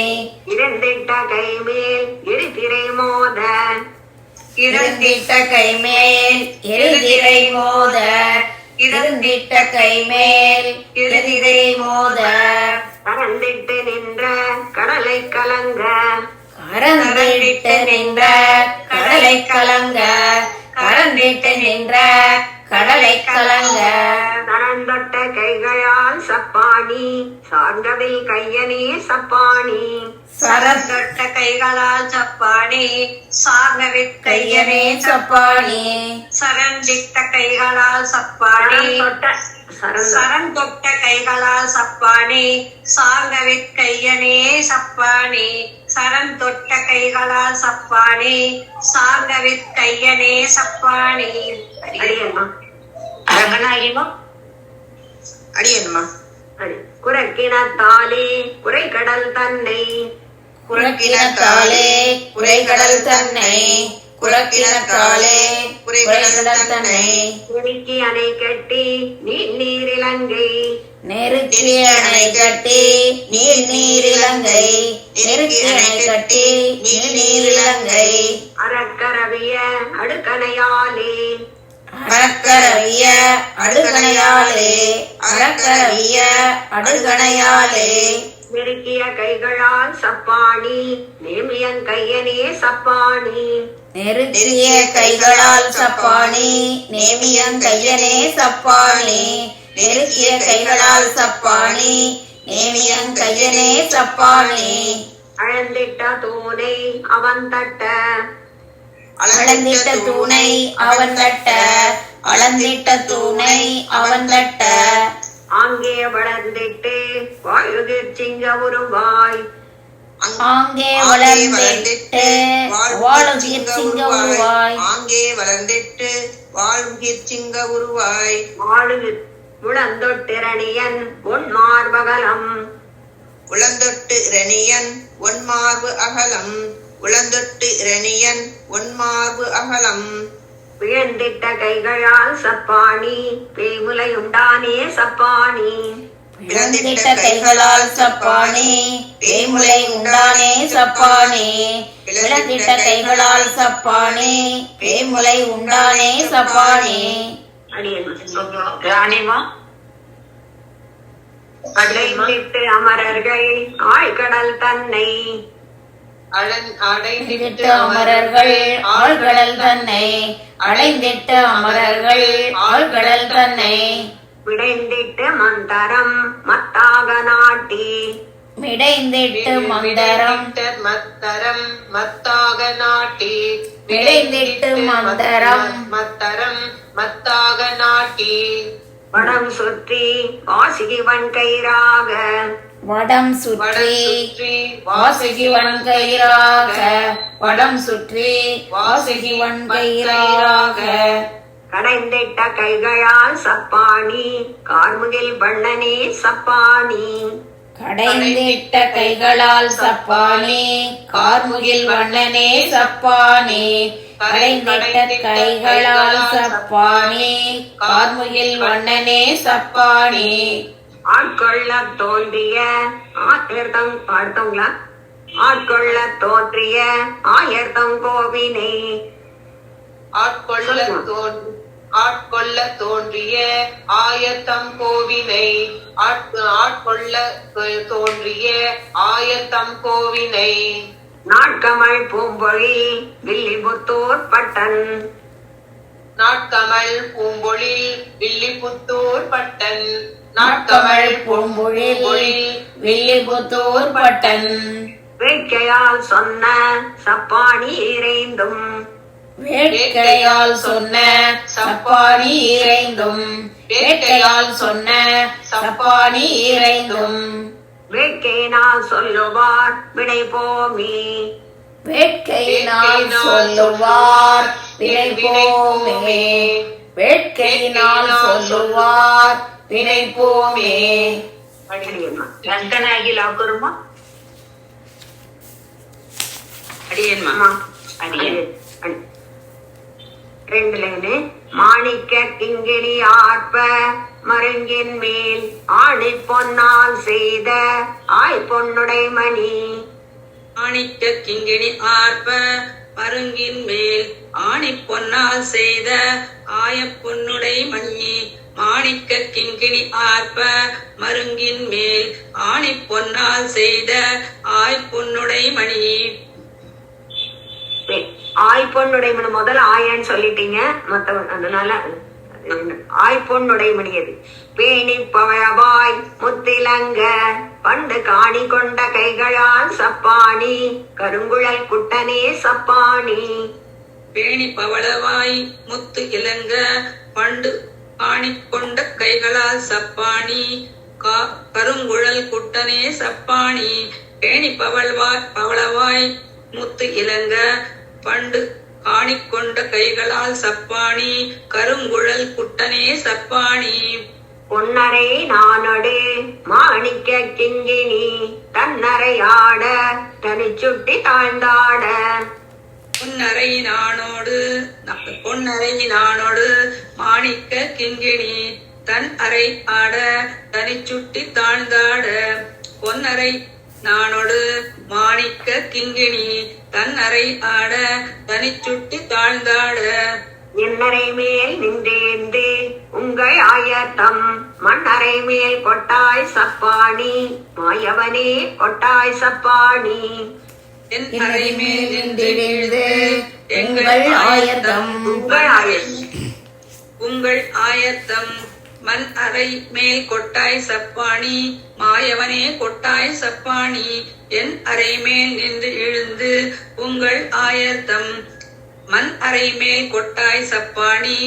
இருந்திட்ட கைமேல் இருதிரை மோத இருந்திட்ட கைமேல் இருதிரை மோத இருந்திட்ட கைமேல் இருதிரை மோத பறந்திட்டு நின்ற கடலை கலங்க கரந்திட்டு நின்ற கடலை கலங்க கரந்திட்டு நின்ற கடலை கலங்க தரந்தொட்ட கைகளால் சப்பாணி சார்ந்ததில் கையனே சப்பாணி சரந்தொட்ட கைகளால் சப்பானி சார்ந்தவிற் கையனே சப்பாணி சரண்டிட்ட கைகளால் சப்பானி சரந்தொட்ட கைகளால் சப்பானி சார்ந்தவிற் கையனே சப்பானி சரந்தொட்ட கைகளால் சப்பானி சார்ந்தவிற் கையனே சப்பானி அடியம்மா அரங்கநாயகிமா அடியன்மா குரக்கினத்தாலே குறைகடல் தன்னை குரக்கினத்தாலே குறைகடல் தன்னை குரக்கினத்தாலே குறைகடல் தன்னை நெருக்கி அணை கட்டி நீரிலங்கை நெருக்கி அணை கட்டி நீரிலங்கை நெருக்கி அணை கட்டி நீரிலங்கை அறக்கரவிய அடுக்கணையாலே அறக்கரவிய அடுகணையாலே அறக்கரவிய அடுகணையாலே நெருக்கிய கைகளால் சப்பாணி நேமியன் கையனே சப்பாணி நெருக்கிய கைகளால் சப்பானி நேமியன் கையனே சப்பானி நெருக்கிய கைகளால் சப்பானி நேமியன் கையனே சப்பானி அழந்திட்ட தூணை அவன் தட்ட அளந்திட்ட தூணை அவன் தட்ட அளந்திட்ட தூணை அவன் தட்ட அங்கே வளர்ந்திட்டு வாயுதிர் சிங்க உருவாய் ஆங்கே வளர்ந்திட்டு வாழுகிர் சிங்க உருவாய் ஆங்கே வளர்ந்திட்டு வாழ்கிர் சிங்க உருவாய் முழந்தொட்டிரணியன் உன் மார்பகலம் உளந்தொட்டு இரணியன் ஒன்மார்பு அகலம் உளந்தொட்டு இரணியன் ஒன்மார்பு அகலம் விழுந்திட்ட கைகளால் சப்பாணி பேமுலையுண்டானே சப்பாணி பிளந்திட்ட கைகளால் சப்பானே பேமுலை உண்டானே சப்பானே பிளந்திட்ட கைகளால் சப்பானே பேமுலை உண்டானே சப்பானே ராணிமா அடைந்திட்டு அமரர்கள் ஆழ்கடல் தன்னை அடைந்திட்டு அமரர்கள் ஆழ்கடல் தன்னை அடைந்திட்டு அமரர்கள் ஆழ்கடல் தன்னை விடைந்திட்டு மந்தரம் மத்தாக நாட்டி மிடைந்திட்டு மந்தரம் மத்தரம் மத்தாக நாட்டி விளைந்திட்டு மந்தரம் மத்தரம் மத்தாக நாட்டி வடம் சுற்றி வாசிகிவன் கயிறாக வடம் சுற்றி வாசுகி வன்கயிறாக வடம் சுற்றி வாசுகி வன்கயிறாக கடைந்திட்ட கைகளால் சப்பாணி கார்முகில் வண்ணனே சப்பாணி கடைந்திட்ட கைகளால் சப்பானே கார்முகில் வண்ணனே சப்பானே கடைந்திட்ட கைகளால் சப்பானே கார்முகில் வண்ணனே சப்பானே ஆட்கொள்ள தோன்றிய பார்த்தோங்களா ஆட்கொள்ள தோன்றிய ஆயர்தம் கோவினை ஆட்கொள்ள தோன்றிய ஆயத்தம் கோவினை ஆட்கொள்ள தோன்றிய ஆயத்தம் கோவினை நாட்கமல் பூம்பொழில் வில்லிபுத்தூர் பட்டன் நாட்கமல் பூம்பொழில் வில்லிபுத்தூர் பட்டன் நாட்கமல் பூம்பொழில் வில்லிபுத்தூர் பட்டன் வேட்கையால் சொன்ன சப்பாணி இறைந்தும் வேட்கையால் சொன்ன சப்பானி இறைந்தும் வேட்கையால் சொன்ன சப்பானி இறைந்தும் வேட்கையினால் சொல்லுவார் வினை போமி வேட்கையினால் சொல்லுவார் வினை போமே வேட்கையினால் சொல்லுவார் வினை போமே ரங்கனாகி லாக்குருமா அடியேன்மா அடியேன் ரெண்டு லைனு மாணிக்க கிங்கிணி ஆர்ப்ப மருங்கின் மேல் ஆணி பொன்னால் செய்த ஆய் பொன்னுடை மணி மாணிக்க கிங்கிணி ஆர்ப்ப மருங்கின் மேல் ஆணி பொன்னால் செய்த ஆய பொன்னுடை மணி மாணிக்க கிங்கிணி ஆர்ப்ப மருங்கின் மேல் ஆணி பொன்னால் செய்த ஆய் பொன்னுடை மணி ஆய் பொன்னுடை மணி முதல்ல ஆயன்னு சொல்லிட்டீங்க அதனால ஆய் பொன்னுடை மணி அது பேணி பவழவாய் முத்திலங்க பண்டு காணி கொண்ட கைகளால் சப்பாணி கருங்குழல் குட்டனே சப்பாணி பேணி பவளவாய் முத்து இலங்க பண்டு காணிக்கொண்ட கைகளால் சப்பாணி கருங்குழல் குட்டனே சப்பாணி பேணி பவளவாய் முத்து இலங்க பண்டு காணிக்கொண்ட கைகளால் சப்பாணி கருங்குழல் குட்டனே சப்பாணி பொன்னரை நானொடு மாணிக்க கிங்கிணி தன்னரை ஆட தனி சுட்டி தாழ்ந்தாட பொன்னரை நானோடு மாணிக்க கிங்கிணி தன் அறை ஆட தனி சுட்டி தாழ்ந்தாட பொன்னரை நானோடு மாணிக்க கிங்கிணி தன் அறை ஆட தனி சுட்டி தாழ்ந்தாட என்னரை மேல் நின்றேந்து உங்கள் ஆயத்தம் மண்ணரை மேல் கொட்டாய் சப்பாணி மாயவனே கொட்டாய் சப்பாணி என் அறை மேல் நின்று எங்கள் ஆயத்தம் உங்கள் ஆயத்தம் மண் அறை மேல் கொட்டாய் சப்பாணி மாயவனே கொட்டாய் சப்பாணி என் அறை மேல் நின்று எழுந்து உங்கள் ஆயத்தம் மண் அறை மேல் கொட்டாய் சப்பாணி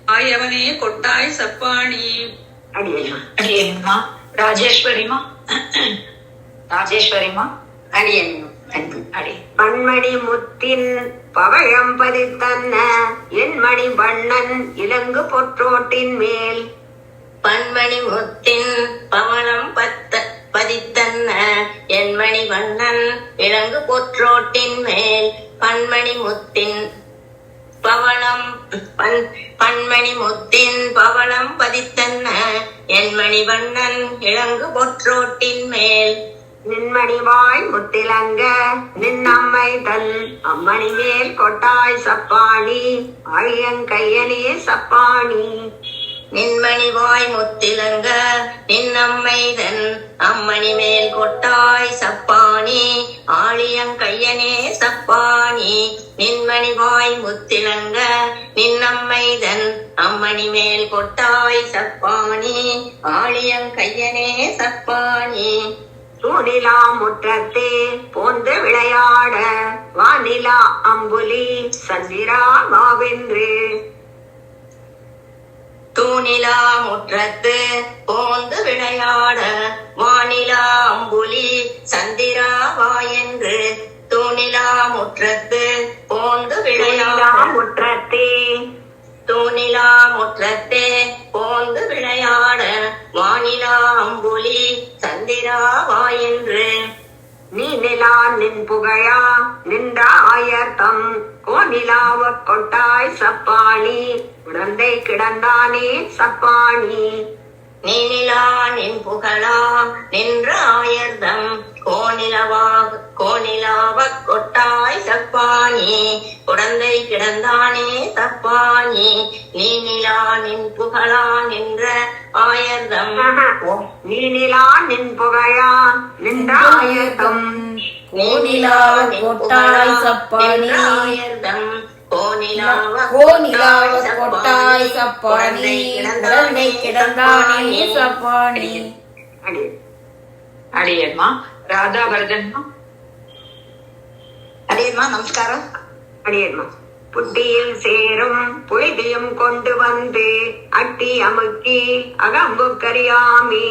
மாயவனே கொட்டாய் சப்பாணி அடியேன்மா ராஜேஸ்வரிமா அடியேன்மா அடி பன்மணி முத்தின் பவழம் பதித்தன்ன என் மணி வண்ணன் இலங்கு பொற்றோட்டின் மேல் பன்மணி முத்தின் பவளம் பதித்தன்ன என்மணி வண்ணன் விலங்கு பொற்றோட்டின் மேல் பன்மணி முத்தின் பவளம் பதித்தன்ன என்மணி வண்ணன் இளங்கு பொற்றோட்டின் மேல் நின்மணிவாய் முத்திலங்க நின்னம்மை தன் அம்மணி மேல் கொட்டாய் சப்பாணி ஆழியங்கையனே சப்பாணி நின்மணிவாய் முத்திலங்க நின்னம்மைதன் அம்மணி மேல் கொட்டாய் சப்பாணி ஆழியங்கையனே சப்பாணி நின்மணிவாய் முத்திலங்க நின்னம்மைதன் அம்மணி மேல் கொட்டாய் சப்பாணி ஆழியங்கையனே சப்பாணி தூணிலா முற்றத்தே போந்து விளையாட வானிலா அம்புலி சந்திரா மாவென்று தூணிலா முற்றத்து போந்து விளையாட வானிலா அம்புலி சந்திராவா என்று தூணிலா முற்றத்து போந்து விளையாட முற்றத்தே தூணிலா முற்றத்தே போந்து விளையாட வானிலா அம்புலி சந்திராவா என்று நீ நிலா நின் புகழா நின்ற ஆயர்த்தம் கோநிலாவ கொட்டாய் சப்பாணி உடந்தை கிடந்தானே சப்பாணி நீ நிலா நின் புகழா நின்ற ஆயர்தம் கோநிலாவ கொட்டாய் சப்பாணி உடந்தை கிடந்தானே சப்பாணி நீ நிலா நின் புகழா நின்ற ஆயர்தம் நீ நிலா நின் புகழா நின்ற ஆயர்த்தம் கோநிலாவ கொட்டாய் சப்பாணி ஆயர்தம் கோநிலாவ கொட்டாய் சப்பாணி உடந்தை கிடந்தானே சப்பாணி. அடியம்மா ராதாவர்தன்மா. அடியம்மா நமஸ்காரம். அடியம்மா புட்டியில் சேரும் புழுதியும் கொண்டு வந்து அட்டி அமுக்கி அகம்பு கரியாமி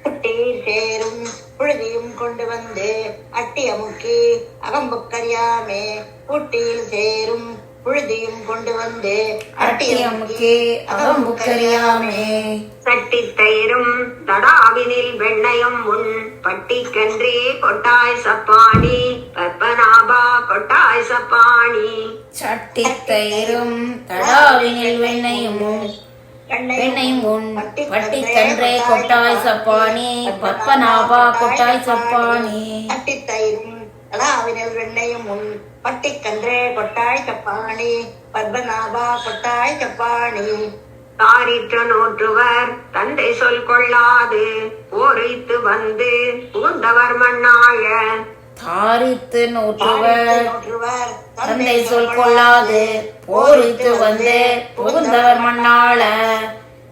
புட்டியில் சேரும் புழுதியும் கொண்டு வந்து அட்டி அமுக்கி அகம்புக்கறியாமே புட்டியில் சேரும் புழுதியும் கொண்டு வந்து அட்டி அமுக்கி அகம்புக்கறியாமே சட்டி தயிரும் தடாவினில் வெண்ணையும் உன் பட்டிக்கன்றே கொட்டாய் சப்பாணி பத்மநாபா கொட்டாய் சப்பாணி சட்டி தயிரும் தடாவினில் வெண்ணையும் உன் பட்டிக்கன்றே கொட்டாய் சப்பாணி பத்மநாபா கொட்டாய் சப்பாணி அட்டி தயிரும் தடாவினில் வெண்ணையும் உன் பட்டிக்கன்றே கொட்டாய் சப்பாணி பத்மநாபா கொட்டாய் சப்பாணி தாரிற்ற நோற்றுவர் தந்தை சொல் கொள்ளாது போரித்து வந்து புகுந்தவர் மண்ணாய தாரித்து நோற்றுவர் தந்தை சொல் கொள்ளாது போரித்து வந்து புகுந்தவர் மண்ணாள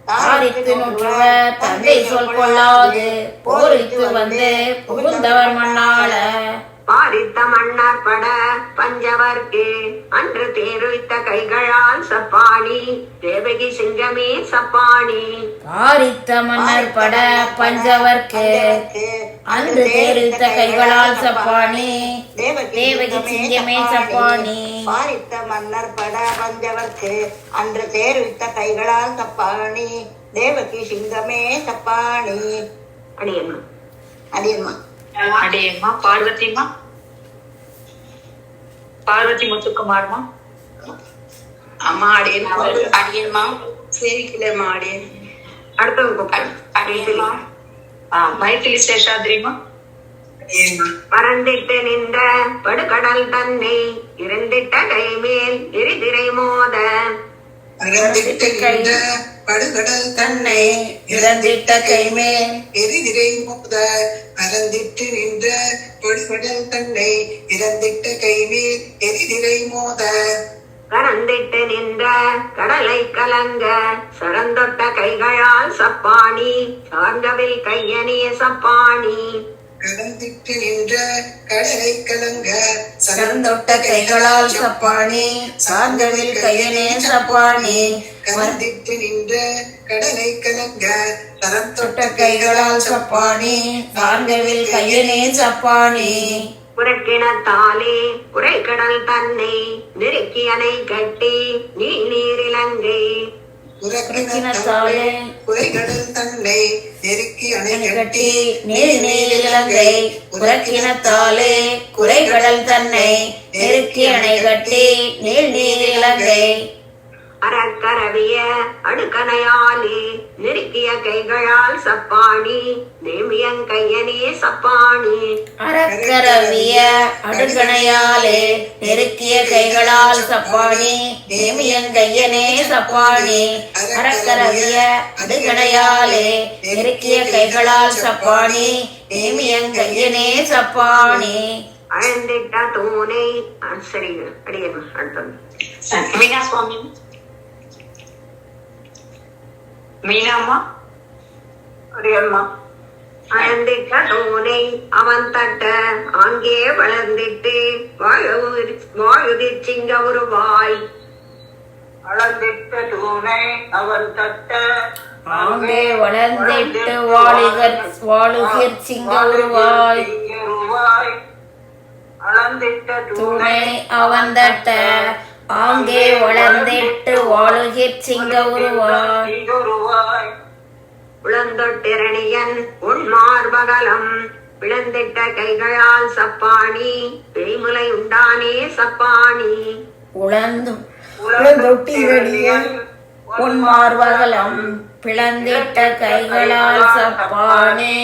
தாரித்து நோற்றுவர் தந்தை சொல் கொள்ளாது போரித்து வந்து புகுந்தவர் மண்ணாள பாரித்த மன்னர் பட பஞ்சவர்க்கு அன்று தேருத்த கைகளால் சப்பாணி தேவகி சிங்கமே சப்பாணி பாரித்த மன்னர் பட பஞ்சவர்க்கு அன்று தேருத்த கைகளால் சப்பாணி தேவகி சிங்கமே சப்பாணி பாரித்த மன்னர் பட பஞ்சவர்க்கு அன்று தேருத்த கைகளால் சப்பாணி தேவகி சிங்கமே சப்பாணி. அடியம்மா அடியம்மா அடியம்மா பார்வதிமா. பார்வதி முத்துக்குமார்மா. அம்மா அடியன்மா சேவிக்கலம்மா அடியன் அடுத்தவங்க அடியன்மா மைத்திலி சேஷாத்ரிமா. பறந்திட்டு நின்ற படுகடல் தன்னை இருந்திட்ட கைமேல் எரிதிரை மோத படுகடல் தன்னை இறந்திட்ட கைமேல் எரிதிரை மோத பறந்திட்டு நின்ற படுகடல் தன்னை இறந்திட்ட கைமேல் எரிதிரை மோத கறந்திட்டு நின்ற கடலை கலங்க சரந்தொட்ட கைகளால் சப்பாணி சார்ந்தவில் கையணிய சப்பாணி கலந்திட்டு நின்ற கடலை கலங்க சரந்தொட்ட கைகளால் சப்பாணி சார்ந்தவில் கையனே சப்பாணி கலந்திட்டு நின்ற கடலை கலங்க தொட்ட கைகளால் சப்பாணி சார்ந்தவில் கையனே சப்பாணி புறக்கிணத்தாலே உரைக்கடல் தன்னை நெருக்கி அணை கட்டி நீரிலங்கை உறக்கினத்தாலே குறைகடல் தன்னை நெருக்கி அணை கட்டி நீர் நீர் இலங்கை உறக்கினத்தாலே குறைகடல் தன்னை நெருக்கி அணை கட்டி நீர் நீர் இலங்கை அறக்கரவிய அடுக்கணையாலே நெருக்கிய கைகளால் சப்பாணி நேமியங்கையனே சப்பாணி அறக்கரவிய அடுக்கணையாலே நெருக்கிய கைகளால் சப்பாணி நேமியங்கையனே சப்பாணி அறக்கரவிய அடுக்கணையாலே நெருக்கிய கைகளால் சப்பாணி நேமியங்கையனே சப்பாணி அழந்திட்ட தூணை சரி அடியேன் அடுத்தது மீனா சுவாமி மீனாம்மா அடியம்மா அழந்திட்ட தூணை அவன் தட்ட அங்கே வளர்ந்திட்டு வாயுதிர்ச்சிங்க உருவாய் அளந்திட்ட தூணை அவன் தட்ட அங்கே வளர்ந்திட்டு வாழுகிர் சிங்க உருவாய் அளந்திட்ட துணை அவன் தட்ட அங்கே வளர்ந்திட்டு வாழுகிர் சிங்க உருவாய் உளந்தொட்டிரணியன் உன்மார்பகலம் பிளந்திட்ட கைகளால் சப்பாணி பெய்முலை உண்டானே சப்பாணி உளந்தொட்டிரணியன் பொன்மார்வகலம் பிளந்திட்ட கைகளால் சப்பானே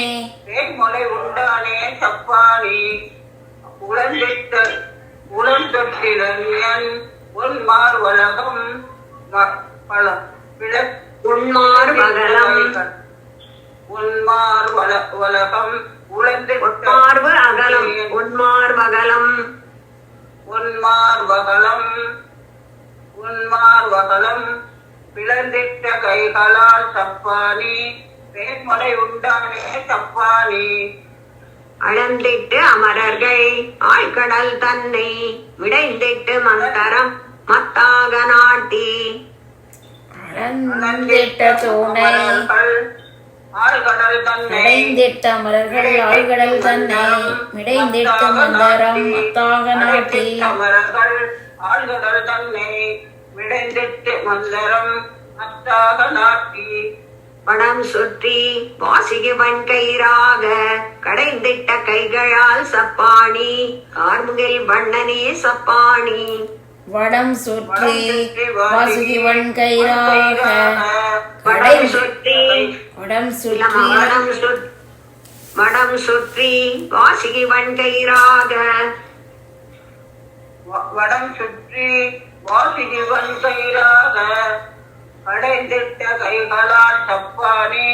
முளை உண்டானே சப்பானி உளந்தொட்டிரணியன் உன்மார்வலகம் உன்மார்பகலம் உலகம் ஒட்மார்பு அகலம் உன்மார்பகலம் உன்மார்வகலம் பிளந்திட்ட கைகளால் சப்பானி வேட்மலை உண்டானே சப்பானி அளந்திட்டு அமரர்கள் ஆழ்கடல் தன்னை விடைந்திட்டு மந்தரம் மத்தாக நாட்டி அளந்திட்ட துணை ஆழ்கடல் தன்னை மிடைந்திட்ட அமரர்கள் ஆழ்கடல் தன்னை மிடைந்திட்டு மந்தரம் மத்தாக நாட்டி அமரர்கள் ஆழ்கடல் தன்னை மிடைந்திட்டு மந்தரம் மத்தாக நாட்டி படம் சுற்றி வாசிகு வன்கயிறாக கடைந்திட்ட கைகளால் சப்பாணி கார்முகில் வண்ணனே சப்பாணி வடம் சுற்றி வாசுகிவன் கயிறாக படம் சுற்றி வடம் மடம் சுற்றி வாசிகி வன்கயிறாக வடம் சுற்றி வாசிகி வன்கயிறாக கடைந்திட்ட கைகளால் சப்பானி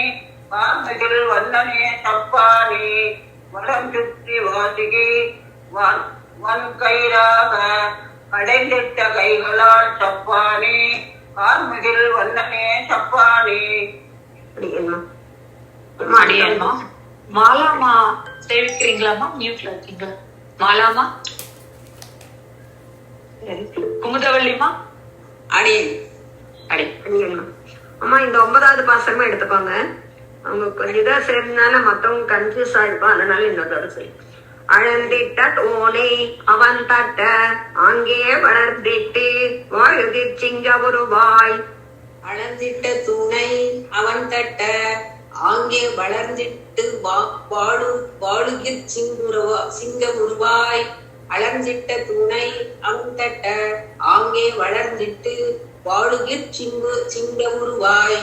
கார்மிகில் வண்ணனே சப்பானி வடம் சுற்றி வாசிகி வன்கயிறாக கடைந்திட்ட கைகளால் சப்பானி கார்மிகில் வண்ணனே சப்பானி அடியம்மா மாலாமா சேவிக்கிறீங்களாமா மியூட்ல இருக்கீங்களா மாலாமா குமுதவள்ளிமா அடியேன் அடி அம்மா இந்த 9வது பாசமா எடுத்துக்கோங்க. அவங்க கொஞ்சம் இதா சேர்ந்தனால மத்தவங்க கன்ஃபியூஸ் ஆயிருப்பா, அதனால இன்னொரு செய்யும். அழந்திட்ட தோணை அவன் தட்ட அங்கே வளர்ந்திட்டு வாயுதிர் சிங்க உருவாய். அளந்திட்ட தூணை அவன் தட்ட ஆங்கே வளர்ந்திட்டு வாழுகிற் சிங்க உருவாய். அளந்திட்ட தூணை அவன் தட்ட ஆங்கே வளர்ந்திட்டு வாழுகிற் சிங்க உருவாய்.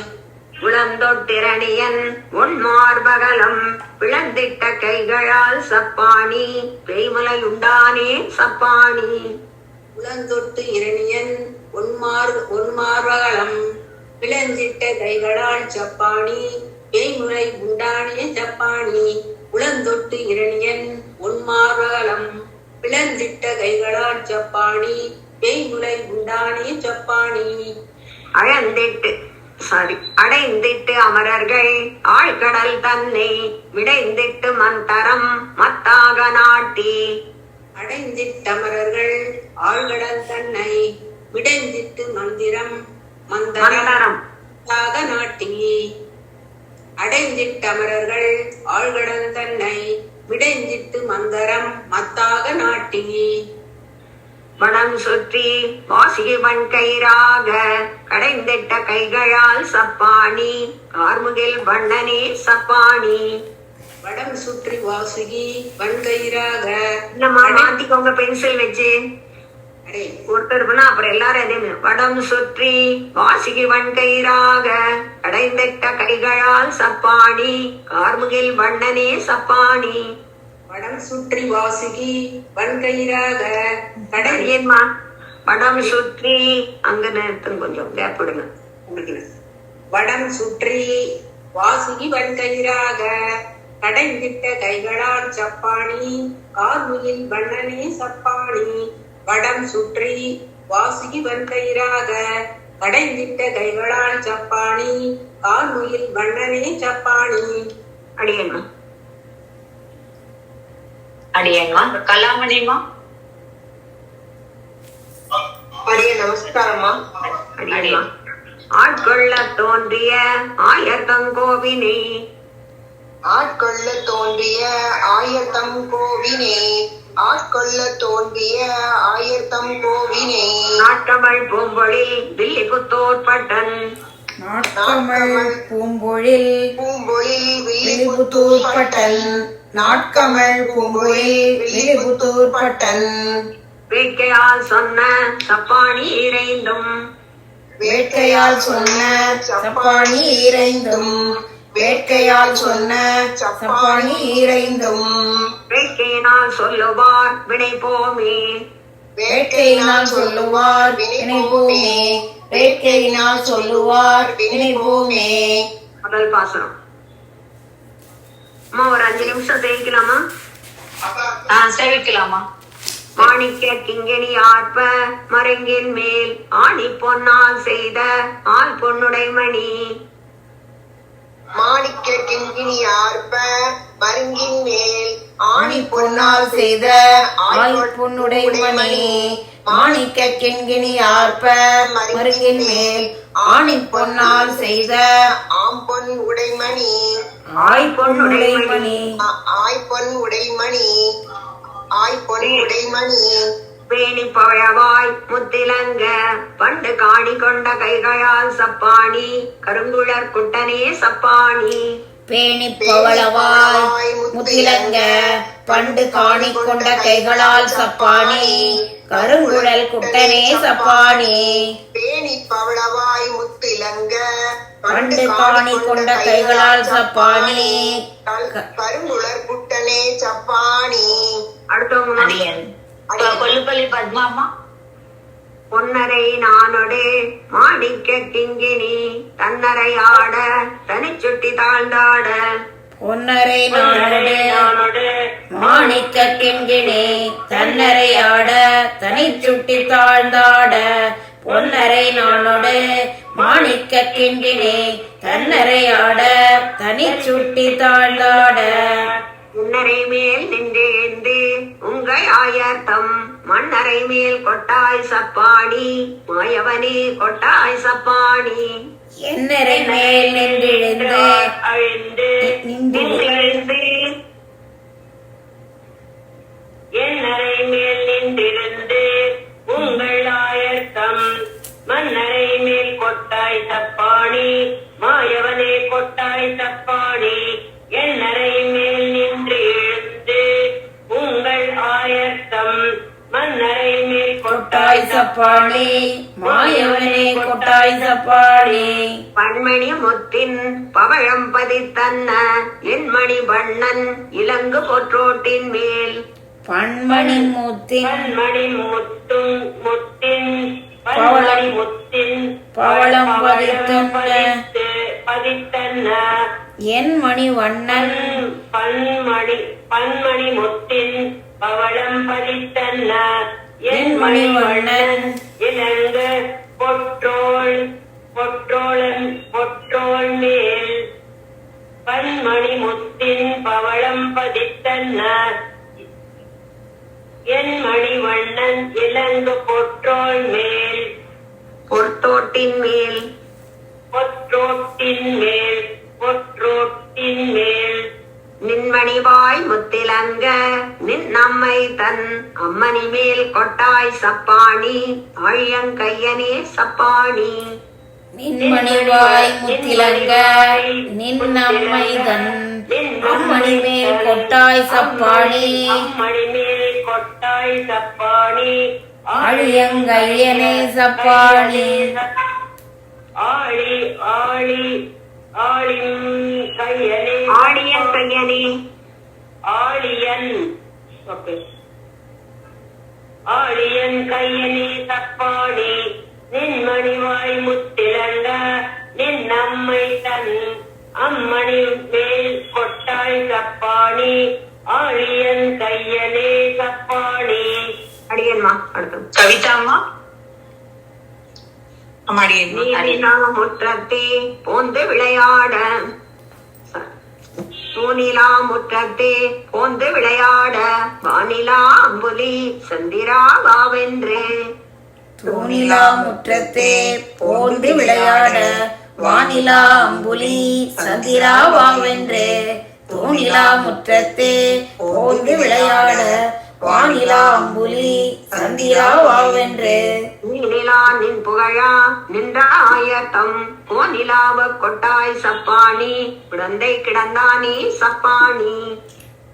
உளந்தொட்டிரணியன் உன்மார்பகலம் பிளந்திட்ட கைகளால் சப்பாணி பெய்முலை உண்டானே சப்பாணி. உளந்தொட்டு இரணியன் ஒன்மார்வகலம் பிளந்திட்ட கைகளால் சப்பாணி பெய்முறை உண்டானே சப்பாணி. உளந்தொட்டு இரணியன் ஒன்மார்வகலம் பிளந்திட்ட கைகளால் சப்பாணி பெய்முறை உண்டானே சப்பாணி. அடைந்திட்டு அமரர்கள் ஆழ்கடல் தன்னை விடைந்திட்டு மந்தரம் மத்தாக நாட்டி. அடைந்திட்டமரர்கள் ஆழ்கடல் தன்னை விடைந்திட்டு மந்திரம் மந்தரம் நாட்டி. அடைந்திட்டமரர்கள் ஆழ்கடல் தன்னை விடைந்திட்டு மந்தரம் மத்தாக நாட்டி. வடம் சுற்றி வாசிகை வன்கயிறாக கடைந்திட்ட கைகளால் சப்பாணி கார்முகில் வண்ணனே சப்பாணி. வடம் சுற்றி வாசுகி வன்கயிறாக. என்னம்மா மாத்திக்கோங்க பென்சில் வச்சு ஒருத்தர் பண்ணா அப்புறம் எல்லாரும் அதே வடம் சுற்றி வாசிகை வன்கயிறாக கடைந்திட்ட கைகளால் சப்பாணி கார்முகில் வண்ணனே சப்பாணி. வடம் சுற்றி வாசுகி வன்கயிறாக கடையேம்மா வடம் சுற்றி அங்க நேரத்துக்கு கொஞ்சம் கேப் விடுங்க. வடம் சுற்றி வாசுகி வன்கயிறாக கடைந்திட்ட கைகளால் சப்பாணி கார்முகில் வண்ணனே சப்பாணி. வடம் சுற்றி வாசுகி வன்கயிறாக கடைந்திட்ட கைகளால் சப்பாணி கார்முகில் வண்ணனே சப்பாணி. அடியேம்மா அடியேம்மா. கலாமணிமா. அடியே நமஸ்காரம்மா. அடியேம்மா. ஆட்கொள்ள தோன்றிய ஆயர்தங்கோவினை ஆட்கொள்ள தோன்றிய ஆயர்தம் கோவினே ஆட்கொள்ள தோன்றிய ஆயர்தம் கோவினே நாட்டமிழ் பூம்பொழில் வில்லி புத்தோற்பட்டன் நாட்கமழ் பூம்பொழில் பூம்பொழில் வில்லிபுத்தூர்பட்டன் நாட்கமழ் பூம்பொழில் வில்லிபுத்தூர்பட்டன் வேட்கையால் சொன்ன சப்பாணி இறைந்தும் வேட்கையால் சொன்ன சப்பாணி இறைந்தும் வேட்கையால் சொன்ன சப்பாணி இறைந்தும் வேட்கையினால் சொல்லுவார் வினை போமே வேட்கையினால் சொல்லுவார் வினைபோமே வேட்கையினால் சொல்லுவார் வினைபோமே. முதல் பாசனம். அம்மா ஒரு 5 நிமிஷம் சேவிக்கலாமா? சேவிக்கலாமா? மாணிக்க கிங்கணி ஆர்ப்ப மருங்கின் மேல் ஆணி பொன்னால் செய்த ஆள் பொன்னுடை மணி. மாணிக்க கிங்கினி ஆர்ப்ப மருங்கின் மேல் ஆணி பொன்னால் செய்த ஆள் பொன்னுடை மணி. மாணிக்க கிண்கிணி ஆர்ப்ப மருங்கின் மேல் ஆணி பொன்னால் செய்த ஆம்பொன் உடைமணி ஆய் பொன்னுடை மணி. ஆய்பொன் உடைமணி ஆய்பொன் உடைமணி. பேணி பழவாய் முத்திலங்க பண்டு காணி கொண்ட கைகளால் சப்பாணி கருங்குழற் குட்டனே சப்பாணி. பேணி பவளவாய் முத்திலங்க பண்டு காணி கொண்ட கைகளால் சப்பாணி கருங்குழல் குட்டனே சப்பாணி. பேணி பவளவாய் முத்திலங்க பண்டு காணி கொண்ட கைகளால் சப்பாணி கருங்குழற் குட்டனே சப்பாணி. அடுத்தவங்க அடியேன். கொல்லுப்பள்ளி பத்மாமா. பொன்னரை நானொடு மாணிக்க கிங்கிணி தன்னரை ஆட தனிச்சுட்டி தாழ்ந்தாட. பொன்னரை நானோடு மாணிக்க கிண்கிணி தன்னரை ஆட தனிச்சுட்டி தாழ்ந்தாட. பொன்னரை நானோடு மாணிக்க கிண்கிணி தன்னரை ஆட தனிச்சுட்டி தாழ்ந்தாட. முன்னரை மேல் நின்றேந்து உங்கள் ஆயர்த்தம் மன்னரை மேல் கொட்டாய் சப்பாணி மாயவனே கொட்டாய் சப்பாணி. என்னரை மேல் நின்றிழந்து என்னரை மேல் நின்றிருந்து உங்கள் ஆயர்த்தம் மன்னரை மேல் கொட்டாய் சப்பாணி மாயவனே கொட்டாய் சப்பாணி. என்னரை மேல் நின்று எழுந்து உங்கள் ஆயர்த்தம் மன்னரை மேல் கொட்டாய் சப்பாணி மாயவனே கொட்டாய் சப்பாணி. பன்மணி முத்தின் பவழம் பதித்தன்ன என்மணி வண்ணன் இலங்கு பொற்றோட்டின் மேல். பன்மணி முத்தின் பன்மணி முத்தும் முத்தின் பவளம் முத்தின் பவளம் பதித்தன்ன என் மணி வண்ணன் பன்மணி முத்தின் பவளம் பதித்தன்ன என் மணி வண்ணன் இலங்கு பொற்றோள் மேல். பன்மணி முத்தின் பவளம் பதித்தன்ன என் மணி வண்ணன் இலங்கு பொற்றோள் மேல். பொற்றோட்டின் மேல் நின்மணிவாய் முத்திலங்க நின் நம்மை தன் அம்மணி மேல் கொட்டாய் சப்பாணி ஆழியங்கையனே சப்பாணி நின்மணிவாய் முத்திலங்க நின்னம்மை தன் அம்மணி மேல் கொட்டாய் சப்பாணி அம்மணி மேல் கொட்டாய் சப்பாணி ஆழியங்கையனே சப்பாணி ஆழி ஆழி ஆழின் கையனே ஆழியன் கையனே ஆழியன் ஆழியன் கையனே சப்பாணி நின்மணிவாய் முத்திலங்க நின்னம்மை தன் அம்மணி மேல் கொட்டாய் சப்பாணி ஆழியன் கையனே சப்பாணி. அடியன்மா அடுத்து கவிதாம்மா. முற்றத்தே போந்து விளையாட தூணிலா முற்றத்தே போந்து விளையாட வானிலா அம்புலி சந்திரா வாவென்று தூணிலா முற்றத்தே போந்து விளையாட வானிலா அம்புலி சந்திரா வாவென்று தூணிலா முற்றத்தே போந்து விளையாட வானிலா அம்புலி சந்திரா வாவென்று நீனிலா நின் புகழா நின்ற ஆயத்தம் கோனிலாவ கொட்டாய் சப்பாணி குழந்தை கிடந்தானே சப்பாணி.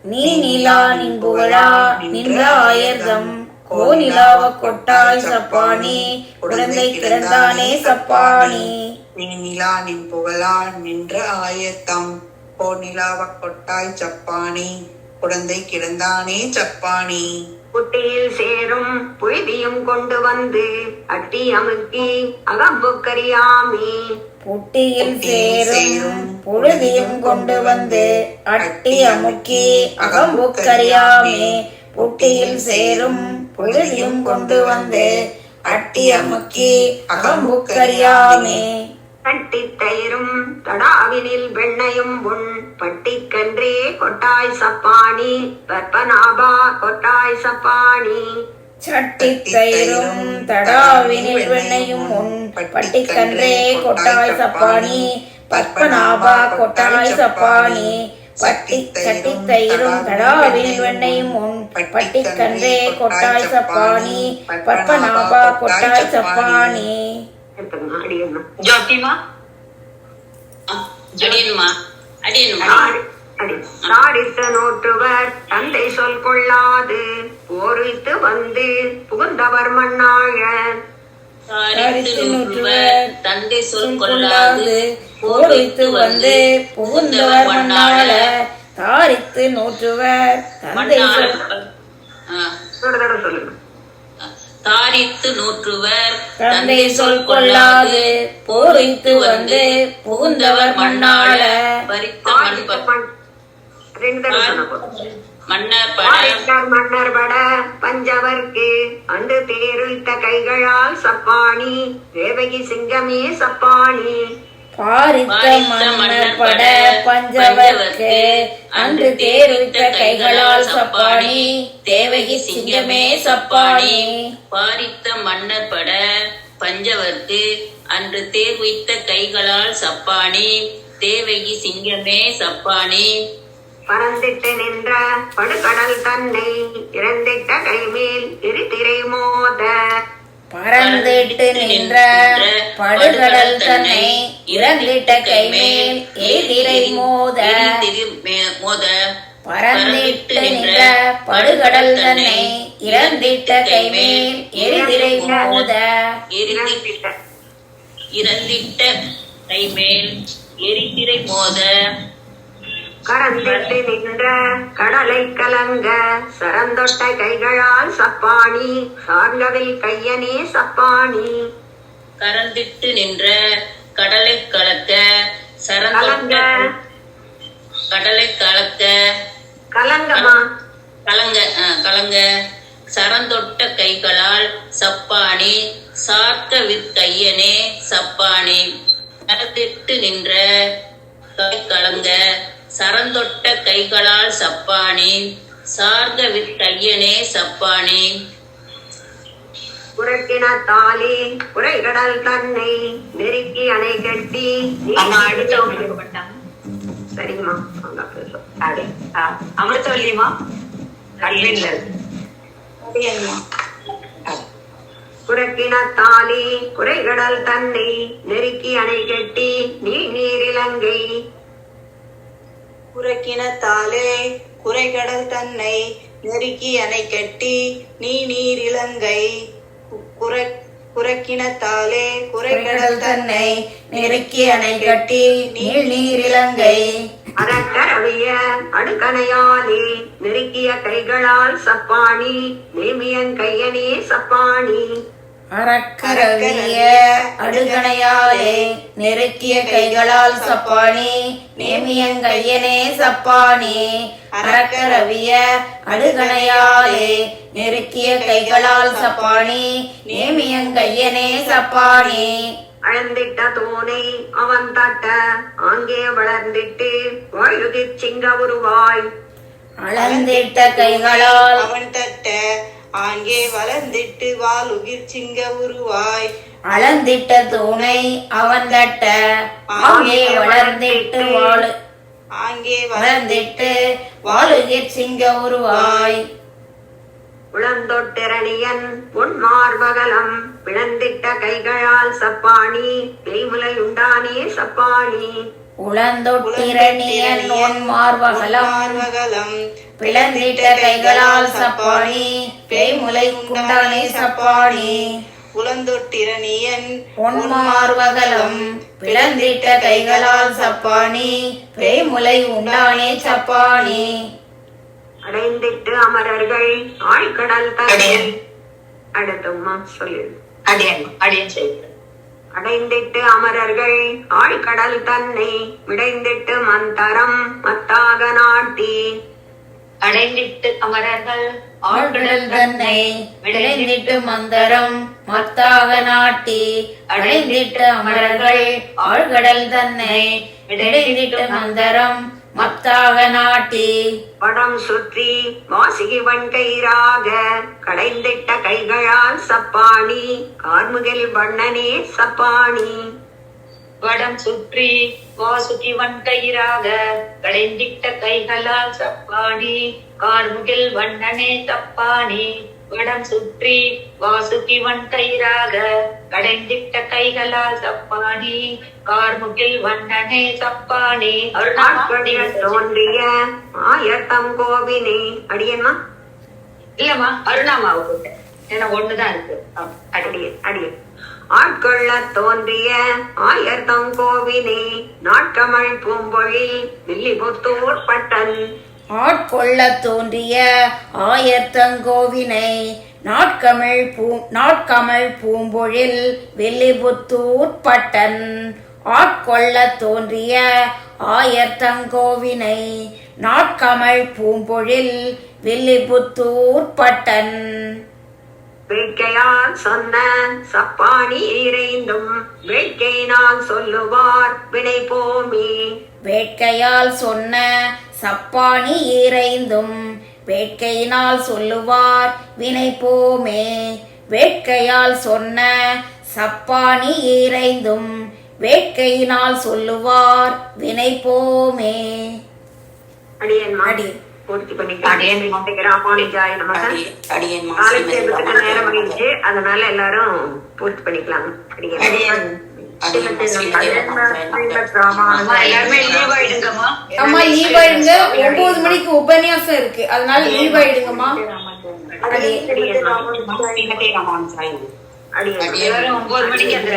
நீ நிலா நின் புகழா நின்ற ஆயர்தம் கோனிலாவ கொட்டாய் சப்பாணி குழந்தை கிடந்தானே சப்பாணி. நீ நிலா நின் புகழா நின்ற ஆயத்தம் கோநிலாவ கொட்டாய் சப்பாணி குழந்தை கிடந்தானே சப்பாணி. குட்டியில் சேரும் புழுதியும் கொண்டு வந்து அட்டி அமுக்கி அகம்புக்கரியாமே புட்டியில் சேரும் புழுதியும் கொண்டு வந்து அட்டி அமுக்கி அகம்புக்கரியாமே புட்டியில் சேரும் புழுதியும் கொண்டு வந்து அட்டி அமுக்கி அகம்புக்கரியாமே. கட்டி தயிரும் தடாவினில் வெண்ணையும் உன் பட்டிக்கன்றே கொட்டாய் சப்பாணி பற்பனாபா கொட்டாய் சப்பாணி. சட்டி தயிரும் தடாவினில் வெண்ணையும் உன் பட்டிக்கன்றே கொட்டாய் சப்பாணி பற்பனாபா கொட்டாய் சப்பாணி. சட்டி தயிரும் தடாவினில் வெண்ணையும் உன் பட்டிக்கன்றே கொட்டாய் சப்பாணி பற்பனாபா கொட்டாய் சப்பாணி. ஜோதிமா. அடியன்மா. அடியன்மா. நாடித்த நோற்றுவர் தந்தை சொல் கொள்ளாது போரித்து வந்து புகுந்தவர் மண்ணாழ தந்தை சொல் கொள்ளாது போரித்து வந்து புகுந்தவர் மண்ணாள தாரித்து நோற்றுவர் தந்தை சொல்லுங்க. தாரித்து நூற்றுவர் தந்தை சொல் கொள்ளாது போரித்து வந்து புகுந்தவர் மண்ணாள பறித்த மன்னர் பட பஞ்சவர்க்கு அன்று தேருத்த கைகளால் சப்பாணி தேவகி சிங்கமே சப்பாணி. பாரித்த மன்னர் பட பஞ்சவர்க்கு அன்று தேர்வித்த கைகளால் சப்பாணி தேவகி சிங்கமே சப்பாணி. பாரித்த மன்னர் பட பஞ்சவர்க்கு அன்று தேர்வித்த கைகளால் சப்பாணி தேவகி சிங்கமே சப்பாணி. பறந்திட்டு நின்ற படுகடல் தன்னை இறந்திட்ட கைமேல் எரிதிரை மோத பறந்திட்டு நின்ற படுகடல் தன்னை இறந்திட்ட கைமேல் எரிதிரை மோத பறந்திட்டு நின்ற படுகடல் தன்னை இறந்திட்ட கைமேல் எரிதிரை மோத இறந்திட்ட கைமேல் எரிதிரை மோத கரந்திட்டு நின்ற கடலை கலங்க சரந்தொட்ட கைகளால் சப்பாணி சார்ந்தவில் கையனே சப்பாணி. கரந்திட்டு நின்ற கடலை கலக்க சரந்தொட்ட கடலை கலக்க கலங்கமா கலங்க சரந்தொட்ட கைகளால் சப்பாணி சார்த்த விற்கையனே சப்பாணி. கரந்திட்டு நின்ற கலங்க சரந்தொட்ட கைகளால் சப்பாணி சார்ந்த விற்கையனே சப்பாணி. புரட்டின தாலி புரைகடல் தன்னை நெருக்கி அணை கட்டி சரிங்கம்மா அமிர்தவல்லிமா. அட்மின்ல குரக்கினத்தாலே குறைகடல் தன்னை நெருக்கி அணை கட்டி நீரிலங்கை. குரக்கினத்தாலே குறைகடல் தன்னை நெருக்கி அணை கட்டி நீரிலங்கை. குரக்கினத்தாலே குறைகடல் தன்னை நெருக்கி அணை கட்டி நீரிலங்கை. அறக்கரவிய அடுக்கணையாலே நெருக்கிய கைகளால் சப்பாணி நேமியன் கையனே சப்பாணி. அறக்கரவிய அடுகணையாலே நெருக்கிய கைகளால் சப்பாணி நேமியங்கையனே சப்பாணி. அறக்கரவிய அடுகணையாலே நெருக்கிய கைகளால் சப்பாணி நேமியங்கையனே சப்பாணி. அளந்திட்ட தோனை அவன் தட்ட அங்கே வளர்ந்திட்டு வாயுதிர் சிங்க உருவாய். அளந்திட்ட கைகளால் அவன் தட்ட ஆங்கே வளர்ந்திட்டு வாலுகிர் சிங்க உருவாய். அளந்திட்ட தூணை அவன் தட்ட ஆங்கே வளர்ந்திட்டு வாழுகிர் சிங்க உருவாய். உளந்தொட்டிரணியன் பொன்மார்பகலம் பிளந்திட்ட கைகளால் சப்பாணி தேய்முலை உண்டானே சப்பாணி. உளந்தொட்டிரணியன் மார்பகலம் பிளந்திட்ட கைகளால் சப்பாணி பேய்முலை உண்டானே சப்பாணி. உளந்தொட்டிரணியன் பொன்மார்பகலம் பிளந்திட்ட கைகளால் சப்பாணி பேய்முலை உண்டானே சப்பாணி. அடைந்திட்டு அமரர்கள் ஆழ்கடல் தன்னை. அடுத்தம்மா சொல்லு. அடியன் செய்கிறேன். அடைந்திட்டு அமரர்கள் ஆழ்கடல் தன்னை விடைந்திட்டு மந்தரம் மத்தாக நாட்டி. அடைந்திட்டு அமரர்கள் ஆழ்கடல் தன்னை விடைந்திட்டு மந்தரம் மத்தாக நாட்டி. அடைந்திட்டு அமரர்கள் ஆழ்கடல் தன்னை விடைந்திட்டு மந்தரம் மத்தாக நாட்டி. படம் சுற்றி வாசிகி வன்கயிறாக கடைந்திட்ட கைகளால் சப்பாணி கார்முகில் வண்ணனே சப்பாணி. வடம் சுற்றி வாசுகி வன்கயிறாக கடைந்திட்ட கைகளால் சப்பாணி கார்முகில் வண்ணனே சப்பாணி. வடம் சுற்றி வாசுகி வன்கயிறாக கடைந்திட்ட கைகளால் சப்பாணி கார்முகில் வண்ணனே சப்பாணி. தோன்றிய ஆயத்தம் கோவினே. அடியன்மா இல்லம்மா அருணாமாவுக்கு ஏன்னா ஒண்ணுதான் இருக்கு. அடியன் ஆட்கொள்ள தோன்றிய ஆயத்தம் கோவினே நாட்கமள் பூம்பொழில் வில்லிபுத்தூர் பட்டன். ஆட்கொள்ள தோன்றிய ஆயத்தங்கோவினை நாட்கமழ் பூம்பொழில் வில்லிபுத்தூர் பட்டன். ஆட்கொள்ள தோன்றிய ஆயத்தங்கோவினை நாட்கமழ் பூம்பொழில் வில்லிபுத்தூர் பட்டன். வேட்கையால் சொன்ன சப்பாணி இறைந்தும் வேட்கையினால் சொல்லுவார் வினை போமே. வேட்கையால் சொன்ன சப்பாணி ஈரைந்தும் வேட்கையினால் சொல்லுவார் வினை போமே. வேட்கையால் சொன்ன சப்பாணி ஈரைந்தும் வேட்கையினால் சொல்லுவார் வினை போமே. அடியன் பூர்த்தி பண்ணிக்கலாம். ராமானுஜாய நமக. காலட்சேபத்துக்கு நேரம் ஆயிடுச்சு, அதனால எல்லாரும் பூர்த்தி பண்ணிக்கலாம். அம்மா லீவ் ஆயிடுங்க. 9 மணிக்கு உபன்யாசம் இருக்கு, அதனால லீவ் ஆயிடுங்கம்மா. அடியன் 9 மணிக்கு அந்த